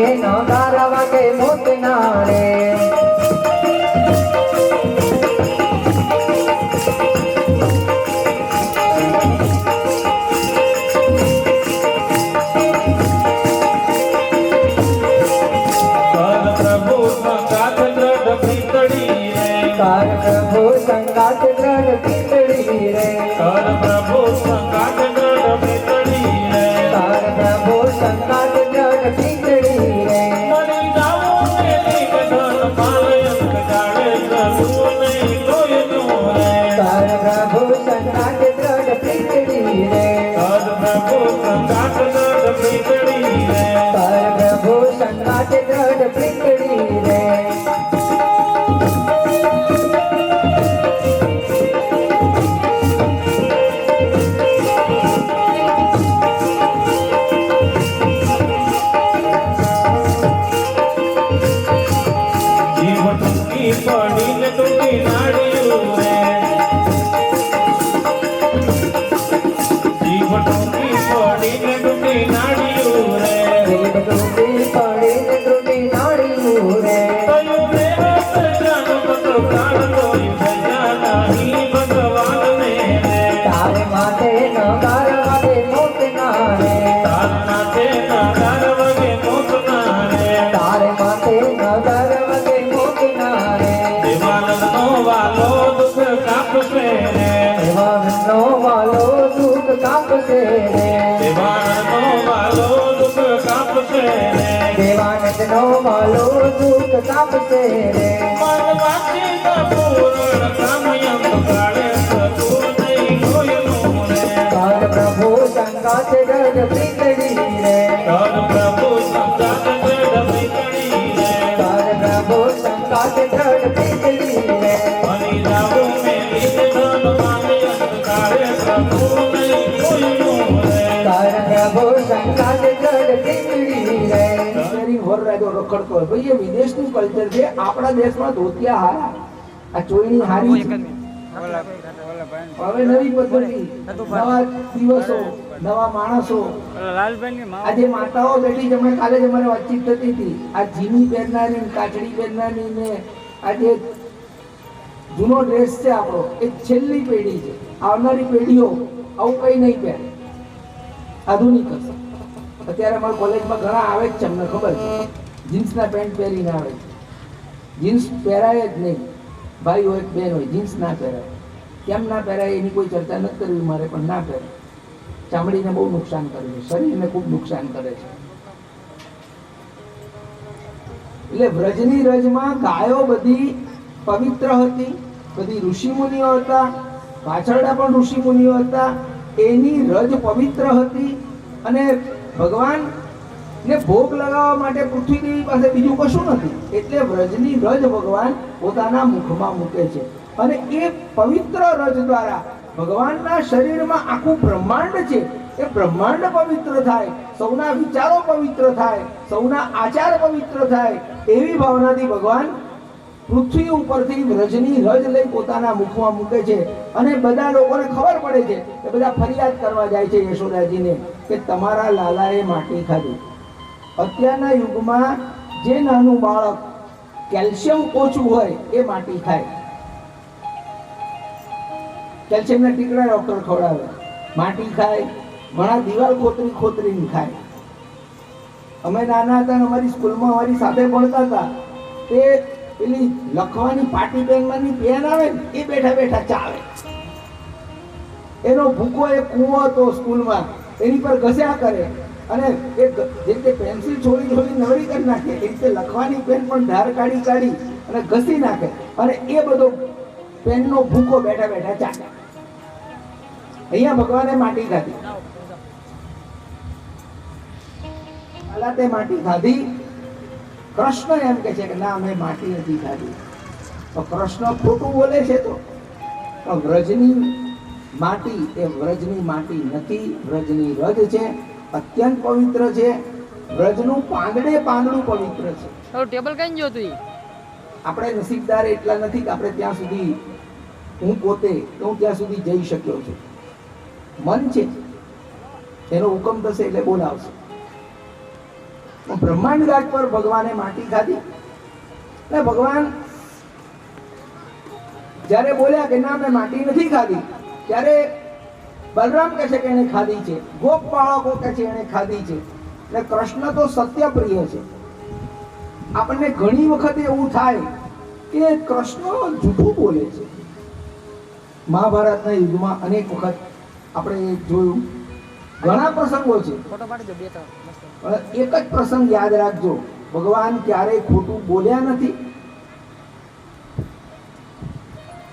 નગારા વાગે મોતના રે કર પ્રભુ સંગાત દ્રઢ પીતળી રે કર પ્રભુ સંગાત દ્રઢ પીતળી રે કર પ્રભુ સંગાત દ્રઢ પીતળી રે મરી જાવો મેલી કઢન પાલયંક જાડે પ્રભુ નહીં કોઈનું રે કર પ્રભુ સંગાત દ્રઢ પીતળી રે કર પ્રભુ સંગાત દ્રઢ પીતળી રે કર પ્રભુ સંગાત દ્રઢ પીતળી રે પડીને તૂટી નાડ્યું રે જીવ ટૂંકી પડીને તૂટી નાડ્યું રે જીવ તૂટી પડીને તૂટી નાડ્યું રે કયું રે જન્મ તો પ્રાણ કોઈ ભજ્યા નહીં ભગવાનને રે તારે માટે નગાર વાગે મોતના રે તારના તે નગાર વગે મોતના રે તારે માટે નગાર વાગે મોતના રે દેવાનંદનો વાલો દુઃખ કાપશે રે દેવાનંદનો વાલો દુઃખ કાપશે રે દેવાનંદનો વાલો દુઃખ કાપશે રે દેવાનંદનો વાલો દુઃખ કાપશે રે મન વાંચિત પૂર્ણ કામયંત કાળે પ્રભુ નહીં કોઈનું રે કર પ્રભુ સંગાત દ્રઢ પીતળી રે કર પ્રભુ સંગાત દ્રઢ પીતળી રે કર પ્રભુ સંગાત દ્રઢ પીતળી રે મરી જાવું મેલી ધન કામયંત કાળે પ્રભુ નહીં કોઈનું રે કર પ્રભુ સંગાત દ્રઢ પીતળી રે શરીર વર રાજો રખડતો હોય ભાઈ એ વિદેશનું કલ્ચર છે આપણા દેશમાં ધોતિયા હારા આ ચોઈની હારી છે. હવે નવી પદ્ધતિ નવા દિવસો નવા માણસો આજે માતાઓ બેઠી છે હમણાં કાલે જ અમારે વાતચીત થતી હતી આ જીની પહેરનારી ને કાચડી પહેરનારી ને આજે જૂનો ડ્રેસ છે આપણો એ છેલ્લી પેઢી છે આવનારી પેઢીઓ આવું કઈ નહીં પહેરે આધુનિક હશે અત્યારે અમારા કોલેજમાં ઘણા આવે જ છે અમને ખબર છે જીન્સના પેન્ટ પહેરીને આવે છે જીન્સ પહેરાય જ નહીં ભાઈ હોય કે બેન હોય જીન્સ ના પહેરાય કેમ ના પહેરાય એની કોઈ ચર્ચા નથી કરવી મારે પણ ના પહેરાય ચામડીને બહુ નુકસાન કરે છે શરીરને ખૂબ નુકસાન કરે છે એટલે વ્રજની રજમાં ગાયો બધી પવિત્ર હતી બધી ઋષિમુનિઓ હતા પાછળના પણ ઋષિમુનિઓ હતા એની રજ પવિત્ર હતી અને ભગવાન ને ભોગ લગાવવા માટે પૃથ્વીદેવી પાસે બીજું કશું નથી એટલે વ્રજની રજ ભગવાન પોતાના મુખમાં મૂકે છે અને એ પવિત્ર રજ દ્વારા ભગવાનના શરીરમાં આખું બ્રહ્માંડ છે એ બ્રહ્માંડ પવિત્ર થાય સૌના વિચારો પવિત્ર થાય સૌના આચાર પવિત્ર થાય એવી ભાવનાથી ભગવાન પૃથ્વી ઉપરથી વ્રજની રજ લઈ પોતાના મુખમાં મૂકે છે અને બધા લોકોને ખબર પડે છે કે બધા ફરિયાદ કરવા જાય છે યશોદાજીને કે તમારા લાલાએ માટી ખાધી અત્યારના યુગમાં જે નાનું બાળક કેલ્શિયમ ઓછું હોય એ માટી ખાય કેલ્શિયમના ટીકડા ડોક્ટર ખવડાવે માટી ખાય ઘણા દિવાલ ખોતરીને ખાય અમે નાના હતા અમારી સ્કૂલમાં અમારી સાથે ભણતા હતા તે પેલી લખવાની પાટી પેનમાંની પેન આવે ને એ બેઠા બેઠા ચાવે એનો ભૂકો એક કૂવો હતો સ્કૂલમાં એની પર ઘસ્યા કરે અને એ જે રીતે પેન્સિલ છોડી નવરી કરી નાખે એ રીતે લખવાની પેન પણ ધાર કાઢી અને ઘસી નાખે અને એ બધો પેનનો ભૂકો બેઠા બેઠા ચાલે અહીંયા ભગવાને માટી ખાધી પહેલા તે માટી ખાધી કૃષ્ણ એમ કે છે કે ના અમે માટી નથી ખાધી તો કૃષ્ણ ખોટું બોલે છે તો વ્રજની માટી એ વ્રજની માટી નથી વ્રજની રજ છે અત્યંત પવિત્ર છે વ્રજનું પાંદડું પવિત્ર છે ટેબલ કઈ ગયો તું આપણે નસીબદાર એટલા નથી કે આપણે ત્યાં સુધી હું પોતે હું ત્યાં સુધી જઈ શક્યો છું મન છે એનો હુકમ થશે એટલે બોલાવશે બ્રહ્માંડ ઘાટ પર ભગવાને માટી ખાધી અને ભગવાન જ્યારે બોલ્યા કે ના મેં માટી નથી ખાધી, ત્યારે બલરામ કહે છે કે એને ખાધી છે, ગોપ બાળકો કહે છે એને ખાધી છે. એટલે કૃષ્ણ તો સત્ય પ્રિય છે. આપણને ઘણી વખત એવું થાય કે કૃષ્ણ જૂઠું બોલે છે. મહાભારતના યુદ્ધમાં અનેક વખત આપણે જોયું, ઘણા પ્રસંગો છે, પણ એક જ પ્રસંગ યાદ રાખજો, ભગવાન ક્યારેય ખોટું બોલ્યા નથી.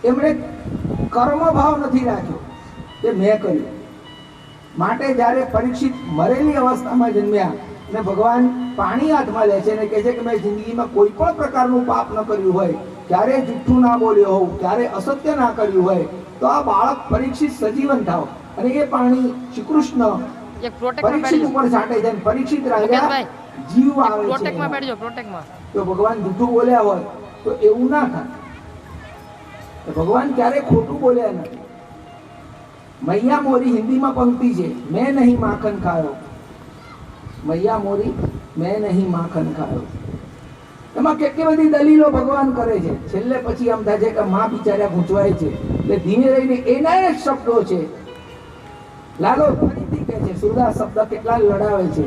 એમણે કર્મ ભાવ નથી રાખ્યો કે મેં કર્યું. માટે જ્યારે પરીક્ષિત મરેલી અવસ્થામાં જન્મ્યા અને ભગવાન પાણી હાથમાં લે છે અને કહે છે કે મેં જિંદગીમાં કોઈ પણ પ્રકારનું પાપ ન કર્યું હોય, ક્યારે જુઠ્ઠું ના બોલ્યો હોઉં, ક્યારે અસત્ય ના કર્યું હોય, તો આ બાળક પરીક્ષિત સજીવન થાવ. અને એ પાણી શ્રી કૃષ્ણ પરીક્ષિત ઉપર છાંટે છે. પરીક્ષિત રાજા જીવ આવે છે. તો ભગવાન જુઠ્ઠું બોલ્યા હોય તો એવું ના થાય. ભગવાન ક્યારે ખોટું બોલ્યા નથી. મૈયા મોરી હિન્દીમાં પંક્તિ છે, મેં નહીં માખન ખાયો. મૈયા મોરી મેં નહીં માખન ખાયો. એમાં કેટલી બધી દલીલો ભગવાન કરે છે. છેલ્લે પછી આમ થાય છે કે માં બિચાર્યા ગૂંચવાય છે. એટલે ધીમે રહીને એના જ શબ્દો છે. લાલો ફરીથી કહે છે, સુરદાસ શબ્દ કેટલા લડાવે છે.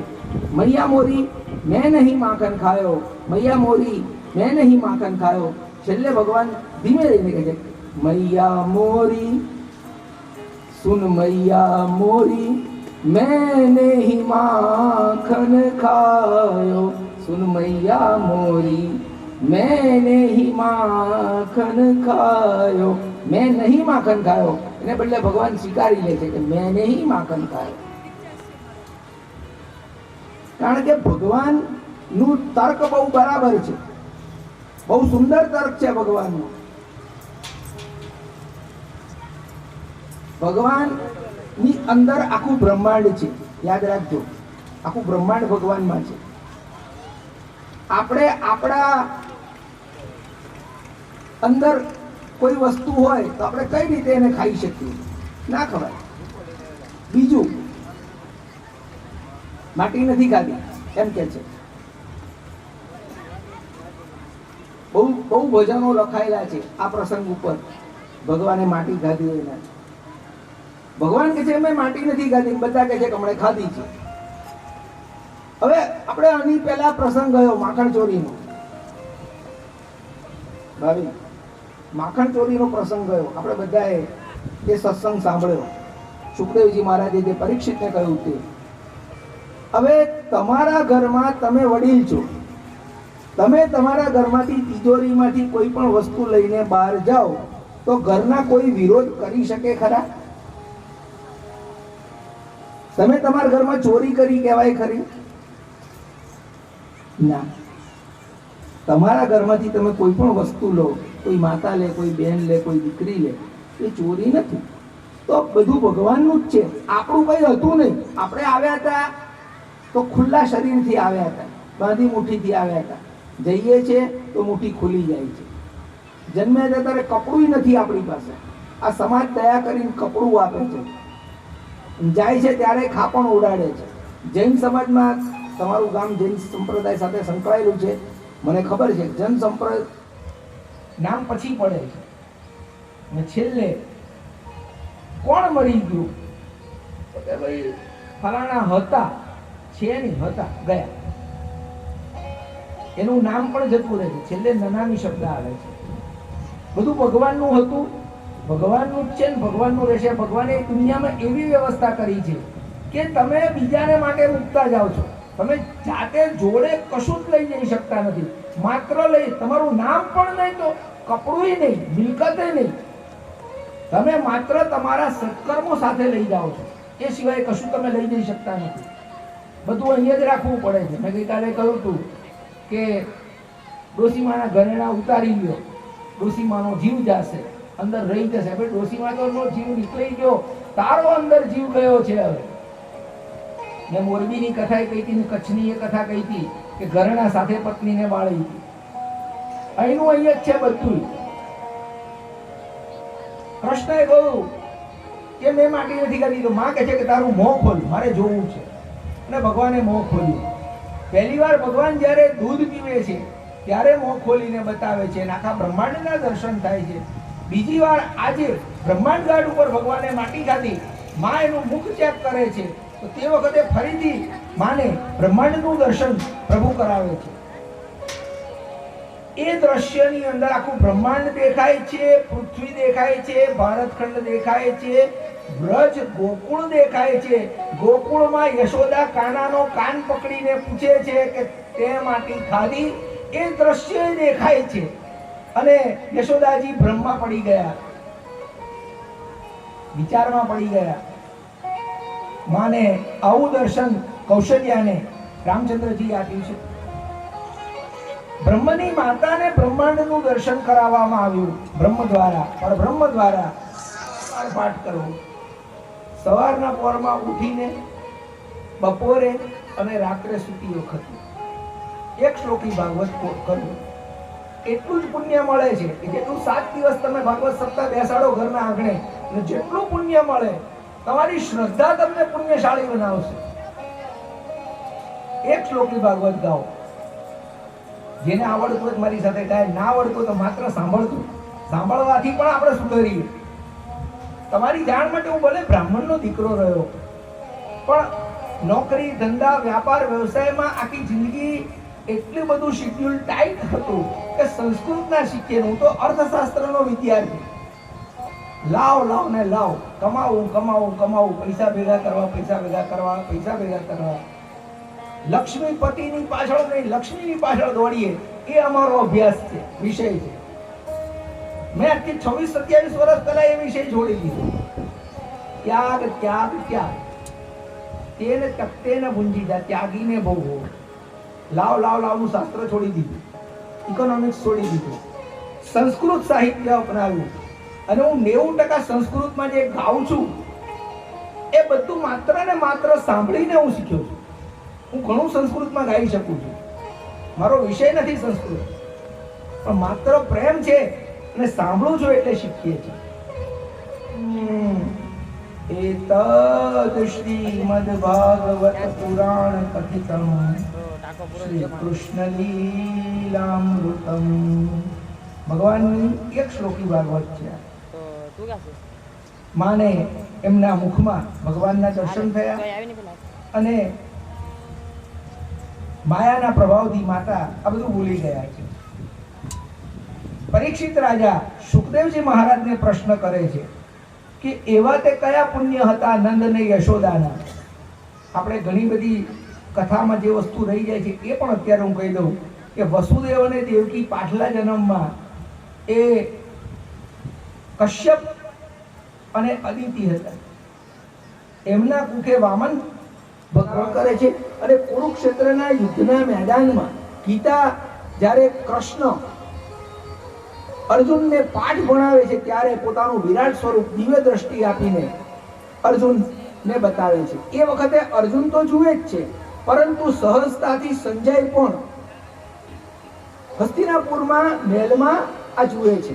મૈયા મોરી મેં નહીં માખન ખાયો, મૈયા મોરી મેં નહીં માખન ખાયો. છેલ્લે ભગવાન ધીમે રહીને કહે છે, મૈયા મોરી સુન મૈયા મોરી મેં નહીં માખન ખાયો. સુન મૈયા મોરી મેં નહીં માખન ખાયો. મેં નહીં માખન ખાયો એને બદલે ભગવાન સ્વીકારી લે છે કે મેં નહીં માખન ખાયો. કારણ કે ભગવાન નું તર્ક બહુ બરાબર છે, બહુ સુંદર તર્ક છે ભગવાનનું. ભગવાન ની અંદર આખું બ્રહ્માંડ છે. યાદ રાખજો, આખું બ્રહ્માંડ ભગવાનમાં છે. આપણે આપણા અંદર કોઈ વસ્તુ હોય તો આપણે કઈ રીતે એને ખાઈ શકીએ? ના ખવાય. બીજું, માટી નથી ખાધી એમ કે છે. બહુ બહુ ભજનો લખાયેલા છે આ પ્રસંગ ઉપર. ભગવાને માટી ખાધી એના. ભગવાન કે છે મેં માટી નથી ખાધી, બધા કે છે કે હમણાં ખાધી છે. હવે આપણે આની પહેલા પ્રસંગ ગયો માખણ ચોરીનો. ભાવી, માખણ ચોરીનો પ્રસંગ ગયો. આપણે બધાએ એ સત્સંગ સાંભળ્યો. સુખદેવજી મહારાજે જે પરીક્ષિતને કહ્યું તે. હવે તમારા ઘરમાં તમે વડીલ છો, તમે તમારા ઘરમાંથી તિજોરીમાંથી કોઈ પણ વસ્તુ લઈને બહાર જાઓ તો ઘરના કોઈ વિરોધ કરી શકે ખરા? તમે તમારા ઘરમાં ચોરી કરી કહેવાય ખરી? ના. તમારા ઘરમાંથી તમે કોઈ પણ વસ્તુ લો, કોઈ માતા લે, કોઈ બેન લે, કોઈ દીકરી લે, એ ચોરી નથી. તો બધું ભગવાનનું જ છે. આપણું કઈ હતું નહીં. આપણે આવ્યા હતા તો ખુલ્લા શરીરથી આવ્યા હતા, બાંધી મુઠ્ઠીથી આવ્યા હતા. જઈએ છે તો મુઠ્ઠી ખુલી જાય છે. જન્મ્યા હતા ત્યારે કપડું નથી આપણી પાસે. આ સમાજ દયા કરીને કપડું આપે છે. જાય છે ત્યારે ખાપણ ઉડાડે છે. જૈન સમાજમાં, તમારું ગામ જૈન સંપ્રદાય સાથે સંકળાયેલું છે, મને ખબર છે. જૈન સંપ્રદાય નામ પછી પડે છે અને છેલ્લે કોણ મરી ગયું તો કે ભાઈ ફલાણા હતા, છે નહીં, હતા, ગયા. એનું નામ પણ જતું રહે છે. છેલ્લે નનામી શબ્દ આવે છે. બધું ભગવાનનું હતું, ભગવાનનું જ છે ને ભગવાનનું રહેશે. ભગવાને દુનિયામાં એવી વ્યવસ્થા કરી છે કે તમે બીજાને માટે મૂકતા જાઓ છો. તમે જાતે જોડે કશું જ લઈ જઈ શકતા નથી. માત્ર લઈ, તમારું નામ પણ નહીં તો કપડું નહીં, મિલકતે નહીં. તમે માત્ર તમારા સત્કર્મો સાથે લઈ જાઓ છો. એ સિવાય કશું તમે લઈ જઈ શકતા નથી. બધું અહીંયા જ રાખવું પડે છે. મેં ગઈકાલે કહ્યું હતું કે ડોસીમાના ઘરેણા ઉતારી ગયો, ડોસીમાનો જીવ જશે, અંદર રહી જશે. ભાઈ ડોસીમાનો જીવ નીકળી ગયો, તારો અંદર જીવ ગયો છે. હવે મેં મોરબીની કથા કહી હતી, કચ્છની એ કથા કહી હતી કે ઘરેણા સાથે પત્નીને બાળી હતી. અહીંનું અહીંયા જ છે બધું. કૃષ્ણએ કહ્યું કે મેં માટી નથી કરી. તો માં કહે છે કે તારું મોં ખોલ, મારે જોવું છે. અને ભગવાને મોં ખોલ્યું. પહેલીવાર ભગવાન જ્યારે દૂધ પીવે છે ત્યારે મોં ખોલીને બતાવે છે અને આખા બ્રહ્માંડના દર્શન થાય છે. બીજી વાર આજે બ્રહ્માંડ ગાઢ ઉપર ભગવાને માટી ખાધી, માં એનું મુખ ચેક કરે છે, તો તે વખતે ફરીથી માને બ્રહ્માંડનું દર્શન પ્રભુ કરાવે છે. એ દ્રશ્યની અંદર આખું બ્રહ્માંડ દેખાય છે, પૃથ્વી દેખાય છે, ભારતખંડ દેખાય છે, વ્રજ ગોકુળ દેખાય છે. ગોકુળમાં યશોદા કાનાનો કાન પકડીને પૂછે છે કે તે માટી ખાધી, એ દ્રશ્ય દેખાય છે. અને યશોદાજી બ્રહ્મા પડી ગયા, વિચારમાં પડી ગયા. માને આવું દર્શન કૌશલ્યાને રામચંદ્રજી આપ્યું છે. બ્રહ્મની માતાને બ્રહ્માંડનું દર્શન કરાવવામાં આવ્યું બ્રહ્મ દ્વારા, પણ બ્રહ્મ દ્વારા પાઠ કરવો. સવારના પોરમાં ઉઠીને બપોરે અને રાત્રે સૂતી વખતે એક શ્લોકી ભાગવત કરવું, એટલું જ પુણ્ય મળે છે કે જેટલું 7 દિવસ તમે ભાગવત સપ્તાહ બેસાડો ઘરના આંગણે, અને જેટલું પુણ્ય મળે, તમારી શ્રદ્ધા તમને પુણ્યશાળી બનાવશે. એક શ્લોકી ભાગવત ગાઓ. જેને આવડતું હોય મારી સાથે ગાય, ના આવડતું તો માત્ર સાંભળતું. સાંભળવાથી પણ આપણે સુધરીએ. તમારી જાણ માટે હું ભલે બ્રાહ્મણનો દીકરો રહ્યો, પણ નોકરી ધંધા વ્યાપાર વ્યવસાયમાં આખી જિંદગી એટલું બધું શેડ્યુલ ટાઈટ હતું કે સંસ્કૃત ના શીખે. હું તો અર્થશાસ્ત્રનો વિદ્યાર્થી. લાવ ને લાવ, કમાવું, પૈસા ભેગા કરવા. લક્ષ્મીપતિની પાછળ નહીં, લક્ષ્મીની પાછળ દોડીએ, એ અમારો અભ્યાસ છે, વિષય છે. મેં આજથી 26-27 વર્ષ પહેલા એ વિષય છોડી દીધો. ત્યાગ. તેને તકતે ન ભૂંજી જા, ત્યાગીને ભોગવો. લાવનું શાસ્ત્ર છોડી દીધું, ઇકોનોમિક્સ છોડી દીધું, સંસ્કૃત સાહિત્ય અપનાવ્યું. અને હું 90% સંસ્કૃતમાં જે ગાઉં છું એ બધું માત્ર ને માત્ર સાંભળીને હું શીખ્યો છું. હું ઘણું સંસ્કૃતમાં ગાઈ શકું છું, મારો વિષય નથી સંસ્કૃત, પણ માત્ર પ્રેમ છે અને સાંભળું છું એટલે શીખીએ છીએ. એતદ શ્રીમદ ભાગવત પુરાણ કથિતમ શ્રી કૃષ્ણ લીલામૃતમ. ભગવાનની એક શ્લોકી ભાગવત છે. માને એમના મુખમાં ભગવાનના દર્શન થયા અને માયાના પ્રભાવથી માતા આ બધું ભૂલી ગયા છે. પરીક્ષિત રાજા સુખદેવજી મહારાજને પ્રશ્ન કરે છે કે એવા તે કયા પુણ્ય હતા નંદ ને યશોદાના. આપણે ઘણી બધી કથામાં જે વસ્તુ રહી જાય છે એ પણ અત્યારે હું કહી દઉં કે વસુદેવ અને દેવકી પાછલા જન્મમાં એ કશ્યપ અને અદિતિ હતા. એમના કુખે વામન ભગવાન કરે છે. અને કુરુક્ષેત્રના યુદ્ધના મેદાનમાં ગીતા જ્યારે કૃષ્ણ અર્જુનને પાઠ ભણાવે છે ત્યારે પોતાનું વિરાટ સ્વરૂપ દિવ્ય દ્રષ્ટિ આપીને અર્જુનને બતાવે છે. એ વખતે અર્જુન તો જુએ જ છે, પરંતુ સહજતાથી સંજય પણ હસ્તિનાપુરમાં મહેલમાં આ જુએ છે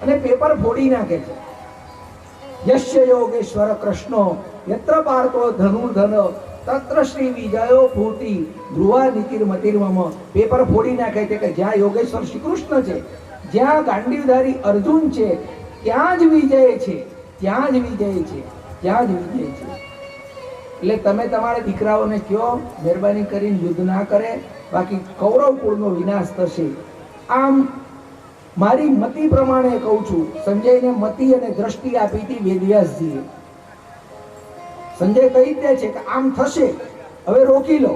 અને પેપર ફોડી નાખે છે. યશ્ય યોગેશ્વર કૃષ્ણો યત્ર પાર્થો ધનુર્ધન તત્ર શ્રી વિજયો ભૂતિ ધ્રુવા નીતિર્મતિર્મમ. પેપર ફોડી નાખે છે કે જ્યાં યોગેશ્વર શ્રી કૃષ્ણ છે, જ્યાં ગાંડીવધારી અર્જુન છે, ત્યાં જ વિજય છે. એટલે તમે તમારા દીકરાઓને કહો મહેરબાની કરીને યુદ્ધ ના કરે, બાકી કૌરવ કુળનો વિનાશ થશે. આમ મારી મતિ પ્રમાણે કહું છું. સંજયને મતિ અને દ્રષ્ટિ આપી હતી વેદવ્યાસજીએ. સંજય કહી દે છે કે આમ થશે, હવે રોકી લો.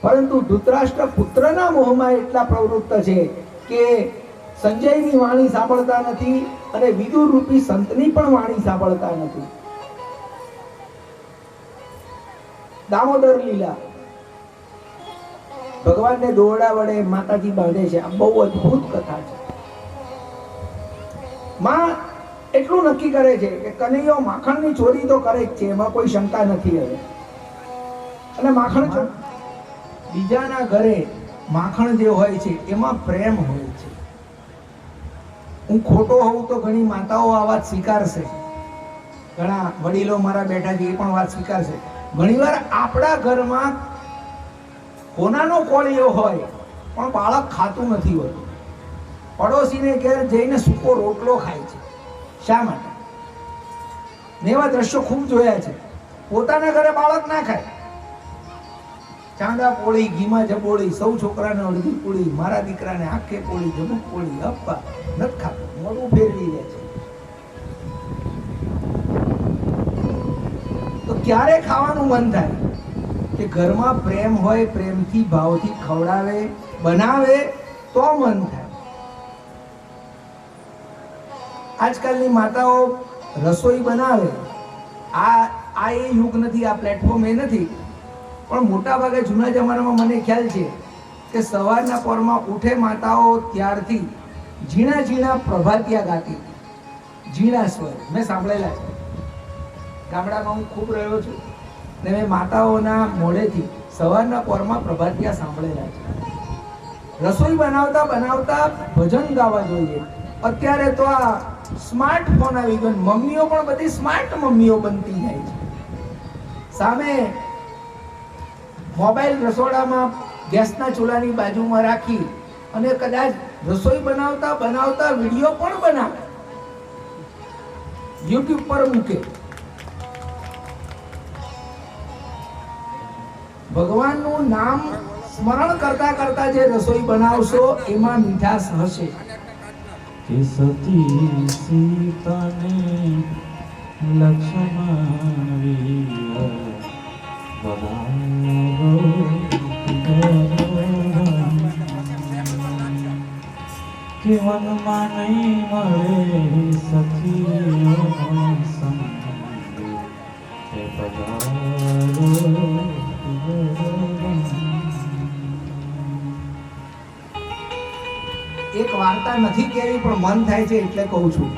પરંતુ ધૃતરાષ્ટ્ર પુત્રના મોહમાં એટલા પ્રવૃત્ત છે કે સંજયની વાણી સાંભળતા નથી અને વિદુર રૂપી સંતની પણ વાણી સાંભળતા નથી. દામોદર લીલા ભગવાનને દોરડા વડે માતાજી બાંધે છે. આ બહુ અદ્ભુત કથા છે. માં એટલું નક્કી કરે છે કે કનૈયો માખણની ચોરી તો કરે જ છે, એમાં કોઈ શંકા નથી. હવે અને માખણ બીજાના ઘરે માખણ જે હોય છે એમાં પ્રેમ હોય છે. હું ખોટો હોઉં તો ઘણી માતાઓ આ વાત સ્વીકારશે, ઘણા વડીલો મારા બેઠા છે એ પણ વાત સ્વીકારશે. ઘણીવાર આપણા ઘરમાં કોનાનો કોળિયો હોય પણ બાળક ખાતું નથી હોતું. પડોશીને ઘેર જઈને સૂકો રોટલો ખાય છે. શા માટે? મેં એવા દ્રશ્યો ખૂબ જોયા છે. પોતાના ઘરે બાળક ના ખાય. ચાંદા પોળી, ઘીમાં જબોળી, સૌ છોકરાને અડધી પોળી, મારા દીકરાને આખે પોળી, જબુક પોળી, અપ્પા નથી ખાતું, મોઢું ફેરવી લે છે. તો ક્યારે ખાવાનું મન થાય કે ઘરમાં પ્રેમ હોય, પ્રેમથી ભાવથી ખવડાવે, બનાવે તો મન થાય. આજકાલની માતાઓ રસોઈ બનાવે, આ એ યુગ નથી, આ પ્લેટફોર્મ એ નથી, પણ મોટા ભાગે જૂના જમાનામાં મને ખ્યાલ છે કે સવારના પરમાં ઉઠે માતાઓ ત્યારથી ઝીણા ઝીણા પ્રભાતિયા ગાતી, ઝીણા સ્વર મેં સાંભળેલા છે. ગામડામાં હું ખૂબ રહ્યો છું ને મેં માતાઓના મોઢેથી સવારના પરમાં પ્રભાતિયા સાંભળેલા છે. રસોઈ બનાવતા બનાવતા ભજન ગાવા જોઈએ. અત્યારે તો આ સ્માર્ટફોન આવી ગયો, મમ્મીઓ પણ બધી સ્માર્ટ મમ્મીઓ બનતી જાય છે. સામે મોબાઈલ રસોડામાં ગેસના ચૂલાની બાજુમાં રાખી અને કદાચ રસોઈ બનાવતા બનાવતા વિડીયો પણ બનાવે, યુટ્યુબ પર મૂકે. ભગવાનનું નામ સ્મરણ કરતા કરતા જે રસોઈ બનાવશો એમાં મીઠાશ હશે. કે સતી સીતાને લક્ષ્મણ વીર કે વનમાં નહીં મળે સખીઓનો સંગ કે પધારો. એક વાર્તા નથી કહેવી પણ મન થાય છે એટલે કહું છું.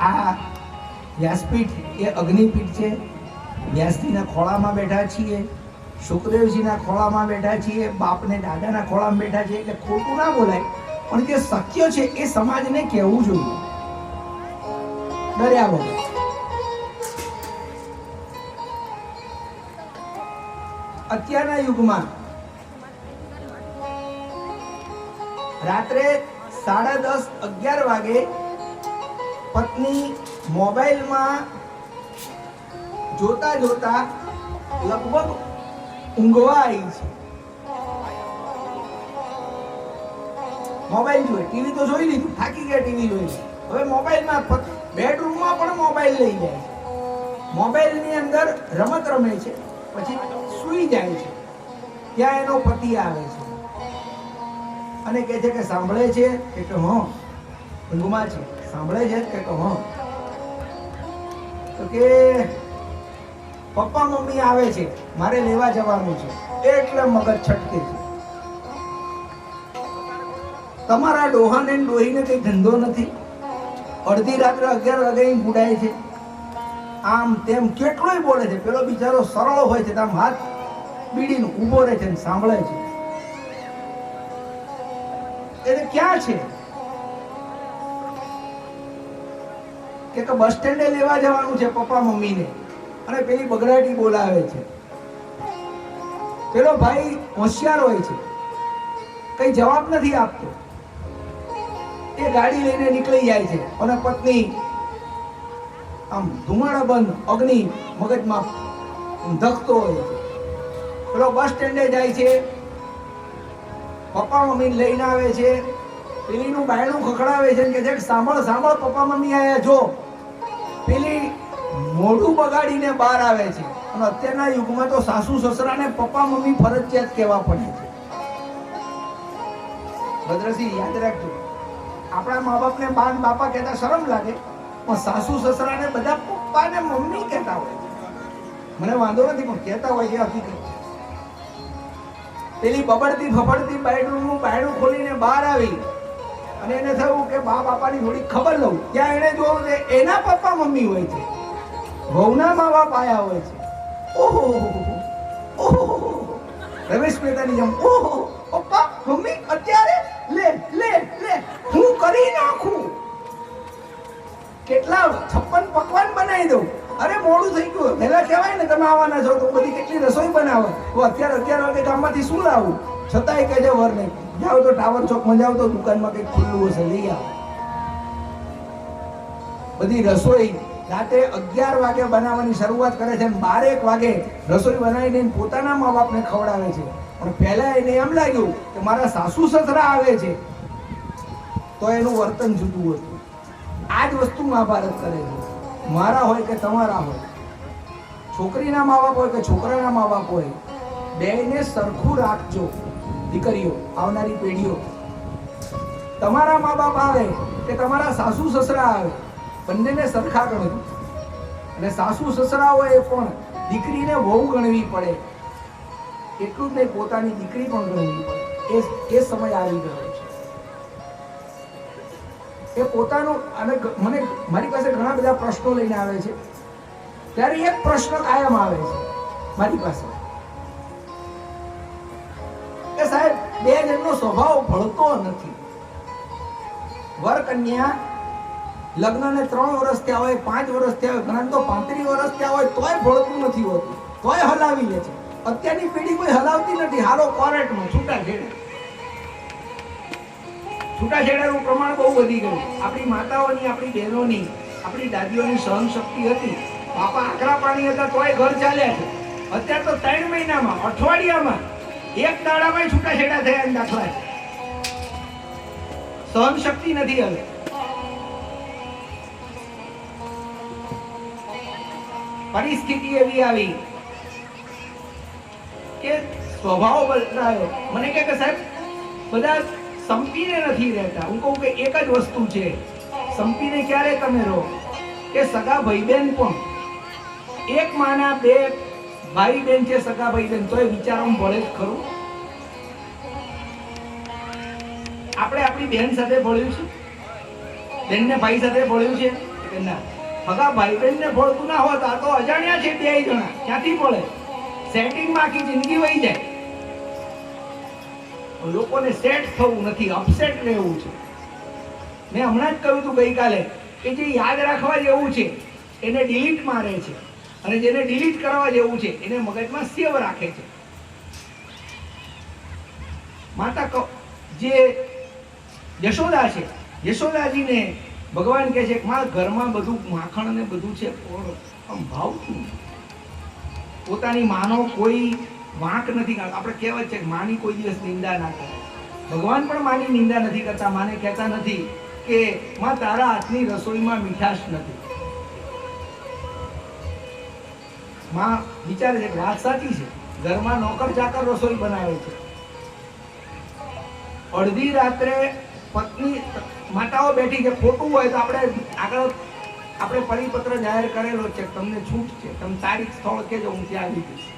આ વ્યાસપીઠ એ અગ્નિપીઠ છે. વ્યાસજીના ખોળામાં બેઠા છીએ, સુખદેવજીના ખોળામાં બેઠા છીએ, બાપને દાદાના ખોળામાં બેઠા છીએ, એટલે ખોટું ના બોલાય, પણ જે સત્ય છે એ સમાજને કહેવું જોઈએ, ડર્યા વગર. અત્યારના યુગમાં રાત્રે 10:30, 11 વાગે પત્ની મોબાઈલમાં જોતા જોતા લગભગ ઊંઘવા આવી છે. મોબાઈલ જોઈએ, ટીવી તો જોઈ લીધું, થાકી ગયા ટીવી જોઈ, હવે મોબાઈલમાં બેડરૂમમાં પણ મોબાઈલ લઈ જાય છે. મોબાઈલની અંદર રમત રમે છે, પછી સૂઈ જાય છે. ત્યાં એનો પતિ આવે છે અને કહે છે કે સાંભળે છે કે હો, ઊંઘમાં છે, સાંભળે છે કે હો, તો કે પપ્પા મમ્મી આવે છે, મારે લેવા જવાનું છે, એટલે મગજ છટકે છે. તમારા ડોહાને ડોહીને કઈ ધંધો નથી, અડધી રાત્રે 11 વાગે ગુડાય છે, આમ તેમ કેટલોય બોલે છે. પેલો બિચારો સરળ હોય છે, આમ હાથ બીડીને ઊભો રહે છે, સાંભળે છે. એટલે ક્યાં છે કે બસ સ્ટેન્ડે લેવા જવાનું છે પપ્પા મમ્મીને, અને પેલી બગડાટી બોલાવે છે. પેલો ભાઈ હોશિયાર હોય છે, કઈ જવાબ નથી આપતો. એ ગાડી લઈને નીકળી જાય છે અને પત્ની આમ ધુમાડા બંધ અગ્નિ મગજમાં ધકતો હોય છે. પેલો બસ સ્ટેન્ડે જાય છે, પપ્પા મમ્મી લઈને આવે છે, પેલીનું બાયણું ખખડાવે છે કે સાંભળ સાંભળ પપ્પા મમ્મી આયા જો. પેલી મોઢું બગાડીને બહાર આવે છે. અને અત્યારના યુગમાં તો સાસુ સસરાને પપ્પા મમ્મી ફરજિયાત કહેવા પડે છે. ભદ્રસિંહ યાદ રાખજો, આપણા મા બાપને બાન બાપા કહેતા શરમ લાગે, પણ સાસુ સસરાને બધા પપ્પા ને મમ્મી કહેતા હોય છે. મને વાંધો નથી, પણ કહેતા હોય છે, હકીકત છે. પેલી બબડતી ફફડતી બેડરૂમનું બાયણું ખોલીને બહાર આવી અને એને થયું કે બા બાપાની થોડી ખબર લઉં. ત્યાં એને જોયું કે એના પપ્પા મમ્મી હોય છે, વહુના મા બાપ આયા હોય છે. ઓહો ઓહો, રમેશ મહેતાની જેમ ઓહો પપ્પા મમ્મી અત્યારે લે લે લે હું કરી નાખું, કેટલા 56 પકવાન બનાવી દઉં, અરે મોડું થઈ ગયું, પહેલા કહેવાય ને તમે આવવાના છો તો બધી કેટલી રસોઈ બનાવો. તો અત્યારે 11 વાગે ગામમાંથી શું લાવું? છતાંય કહેજે વરને જાઓ તો ટાવર ચોકમાં જાઓ તો દુકાનમાં કંઈક ખુલ્લું હશે લઈ આવો. બધી રસોઈ રાતે 11 વાગે બનાવવાની શરૂઆત કરે છે અને 12 વાગે રસોઈ બનાવીને પોતાના મા બાપને ખવડાવે છે. પણ પહેલા એને એમ લાગ્યું કે મારા સાસુ સસરા આવે છે તો એનું વર્તન જુદું હતું. આ જ વસ્તુ મહાભારત કરે છે. મારા હોય કે તમારા હોય, છોકરીના મા બાપ હોય કે છોકરાના મા બાપ હોય, બેયને સરખું રાખજો. દીકરીઓ, આવનારી પેઢીઓ, તમારા મા બાપ આવે કે તમારા સાસુ સસરા આવે, બંનેને સરખા ગણજો. અને સાસુ સસરા હોય પણ દીકરીને વહુ ગણવી પડે. એટલું જ નહીં, પોતાની દીકરી પણ ગણવી પડે. એ સમય આવી ગયો છે. એ પોતાનું, અને મને મારી પાસે ઘણા બધા પ્રશ્નો લઈને આવે છે, ત્યારે એક પ્રશ્ન કાયમ આવે છે મારી પાસે કે સાહેબ, બે જણનો સ્વભાવ ભળતો નથી. વર કન્યા લગ્નને 3 વર્ષ થયા હોય, 5 વર્ષ થયા હોય, ઘણા તો 35 વર્ષ થયા હોય તોય ભળતું નથી હોતું, તોય હલાવી લે છે. અત્યારની પેઢી કોઈ હલાવતી નથી. હાલો કોર્ટમાં છૂટાછેડા. છૂટાછેડાનું પ્રમાણ બહુ વધી ગયું. આપણી માતાઓની, આપણી બહેનોની, આપણી દાદીઓની સહન શક્તિ હતી. બાપા આકરા પાણી હતા તોય ઘર ચાલ્યા છે. અત્યારે તો 3 મહિનામાં, અઠવાડિયામાં, એક દાડામાં છૂટાછેડા થયા દાખલા છે. સહન શક્તિ નથી હવે. પરિસ્થિતિ એવી આવી કે સ્વભાવ બદલાયો. મને કહે કે સાહેબ, બધા સંપીને નથી રહેતા. હું કહું કે એક જ વસ્તુ છે, સંપીને ક્યારે તમે રહો કે સગા ભાઈ બહેન પણ એક માના 2 ભાઈ બહેન છે, સગા ભાઈ બહેન, તોય વિચારોમાં ભળે જ ખરું. આપણે આપણી બહેન સાથે ભળ્યું છે, બહેનને ભાઈ સાથે ભળ્યું છે કે ના? સગા ભાઈ બહેનને ભળતું ના હોત, આ તો અજાણ્યા છે 2 જણા, ક્યાંથી ભળે? સેટિંગમાં આખી જિંદગી વહી જાય. લોકોને સેટ થવું નથી, અપસેટ રહેવું છે. મેં હમણાં જ કહ્યું હતું ગઈકાલે કે જે યાદ રાખવા જેવું છે એને ડિલીટ મારે છે, અને જેને ડિલીટ કરવા જેવું છે એને મગજમાં સેવ રાખે છે. માતા જે યશોદા છે, યશોદાજીને ભગવાન કહે છે કે માં, ઘરમાં બધું માખણ અને બધું છે પણ આમ ભાવતું નથી. પોતાની માનો કોઈ વાંક નથી કરતા. આપણે કહેવત છે કે માની કોઈ દિવસ નિંદા ના કરે. ભગવાન પણ માની નિંદા નથી કરતા. માને કહેતા નથી કે માં, તારા હાથની રસોઈમાં મીઠાશ નથી. માં વિચારે છે કે વાત સાચી છે. ઘરમાં નોકર ચાકર રસોઈ બનાવે છે. અડધી રાત્રે પત્ની, માતાઓ બેઠી છે. ખોટું હોય તો આપણે પરિપત્ર જાહેર કરેલો છે, તમને છૂટ છે, તમે તારીખ સ્થળ કહેજો, હું ત્યાં આવી જઈશ.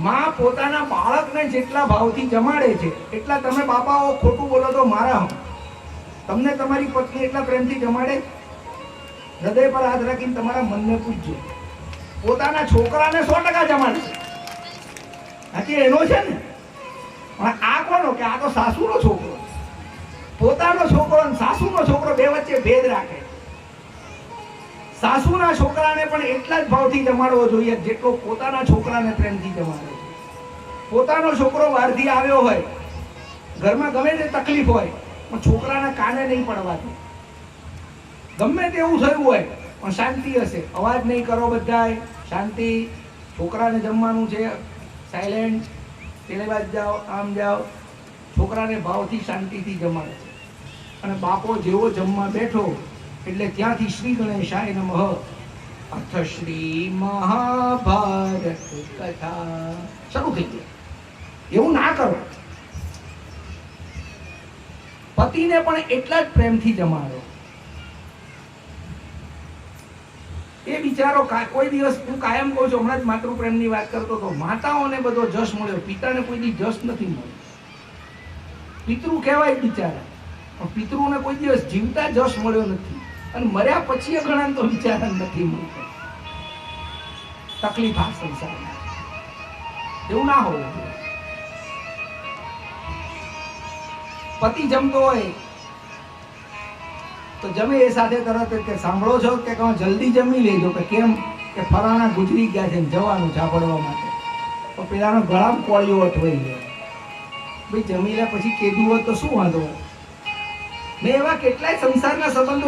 માં પોતાના બાળકને જેટલા ભાવથી જમાડે છે એટલા તમે બાપાઓ ખોટું બોલો તો મારા હમ. તમને તમારી પત્ની એટલા પ્રેમથી જમાડે? હૃદય પર હાથ રાખીને તમારા મનને પૂછજો. પોતાના છોકરાને 100% જમાડે છે. હાજી, એનો છે ને. પણ આ કોનો? કે આ તો સાસુનો છોકરો. પોતાનો છોકરો અને સાસુનો છોકરો બે વચ્ચે ભેદ રાખે. સાસુના છોકરાને પણ એટલા જ ભાવથી જમાડવો જોઈએ જેટલો પોતાના છોકરાને પ્રેમથી જમાડે છે. પોતાનો છોકરો બહારથી આવ્યો હોય, ઘરમાં ગમે તે તકલીફ હોય, પણ છોકરાના કાને નહીં પડવા દે. ગમે તેવું થયું હોય પણ શાંતિ હશે, અવાજ નહીં કરો, બધાય શાંતિ. છોકરાને જમવાનું છે, સાયલેન્ટ, પેલે બાજુ જાઓ, આમ જાઓ. છોકરાને ભાવથી શાંતિથી જમાડે છે. અને બાપો જેવો જમવા બેઠો એટલે ત્યાંથી શ્રી ગણેશાય નમઃ, અથ શ્રી મહાભારત કથા શરૂ થઈ ગઈ. એવું ના કરો. પતિને પણ એટલા જ પ્રેમથી જમાડો. એ બિચારો કોઈ દિવસ, હું કાયમ કહું છું, હમણાં જ માતૃ પ્રેમની વાત કરતો હતો, માતાઓને બધો જશ મળ્યો, પિતાને કોઈ દી જશ નથી મળ્યો. પિતૃ કહેવાય બિચારા, પણ પિતૃને કોઈ દિવસ જીવતા જશ મળ્યો નથી. અને મર્યા પછી ઘણા તો બિચારા નથી મળતો. તકલીફ આ સંસારમાં. એવું ના હોવું જોઈએ. પતિ જમતો હોય તો જમે એ સાથે તરત જ કે સાંભળો છો કે કહો જલ્દી જમી લેજો કે કેમ કે ફલાણા ગુજરી ગયા છે ને જવાનું ઝાપડવા માટે. તો પેલાનો ગળામાં કોળીઓ અટવાઈ ગયો. ભાઈ જમી લે પછી કીધું હોત તો શું વાંધો હોય. મેં એવા કેટલાય સંસારના સંબંધો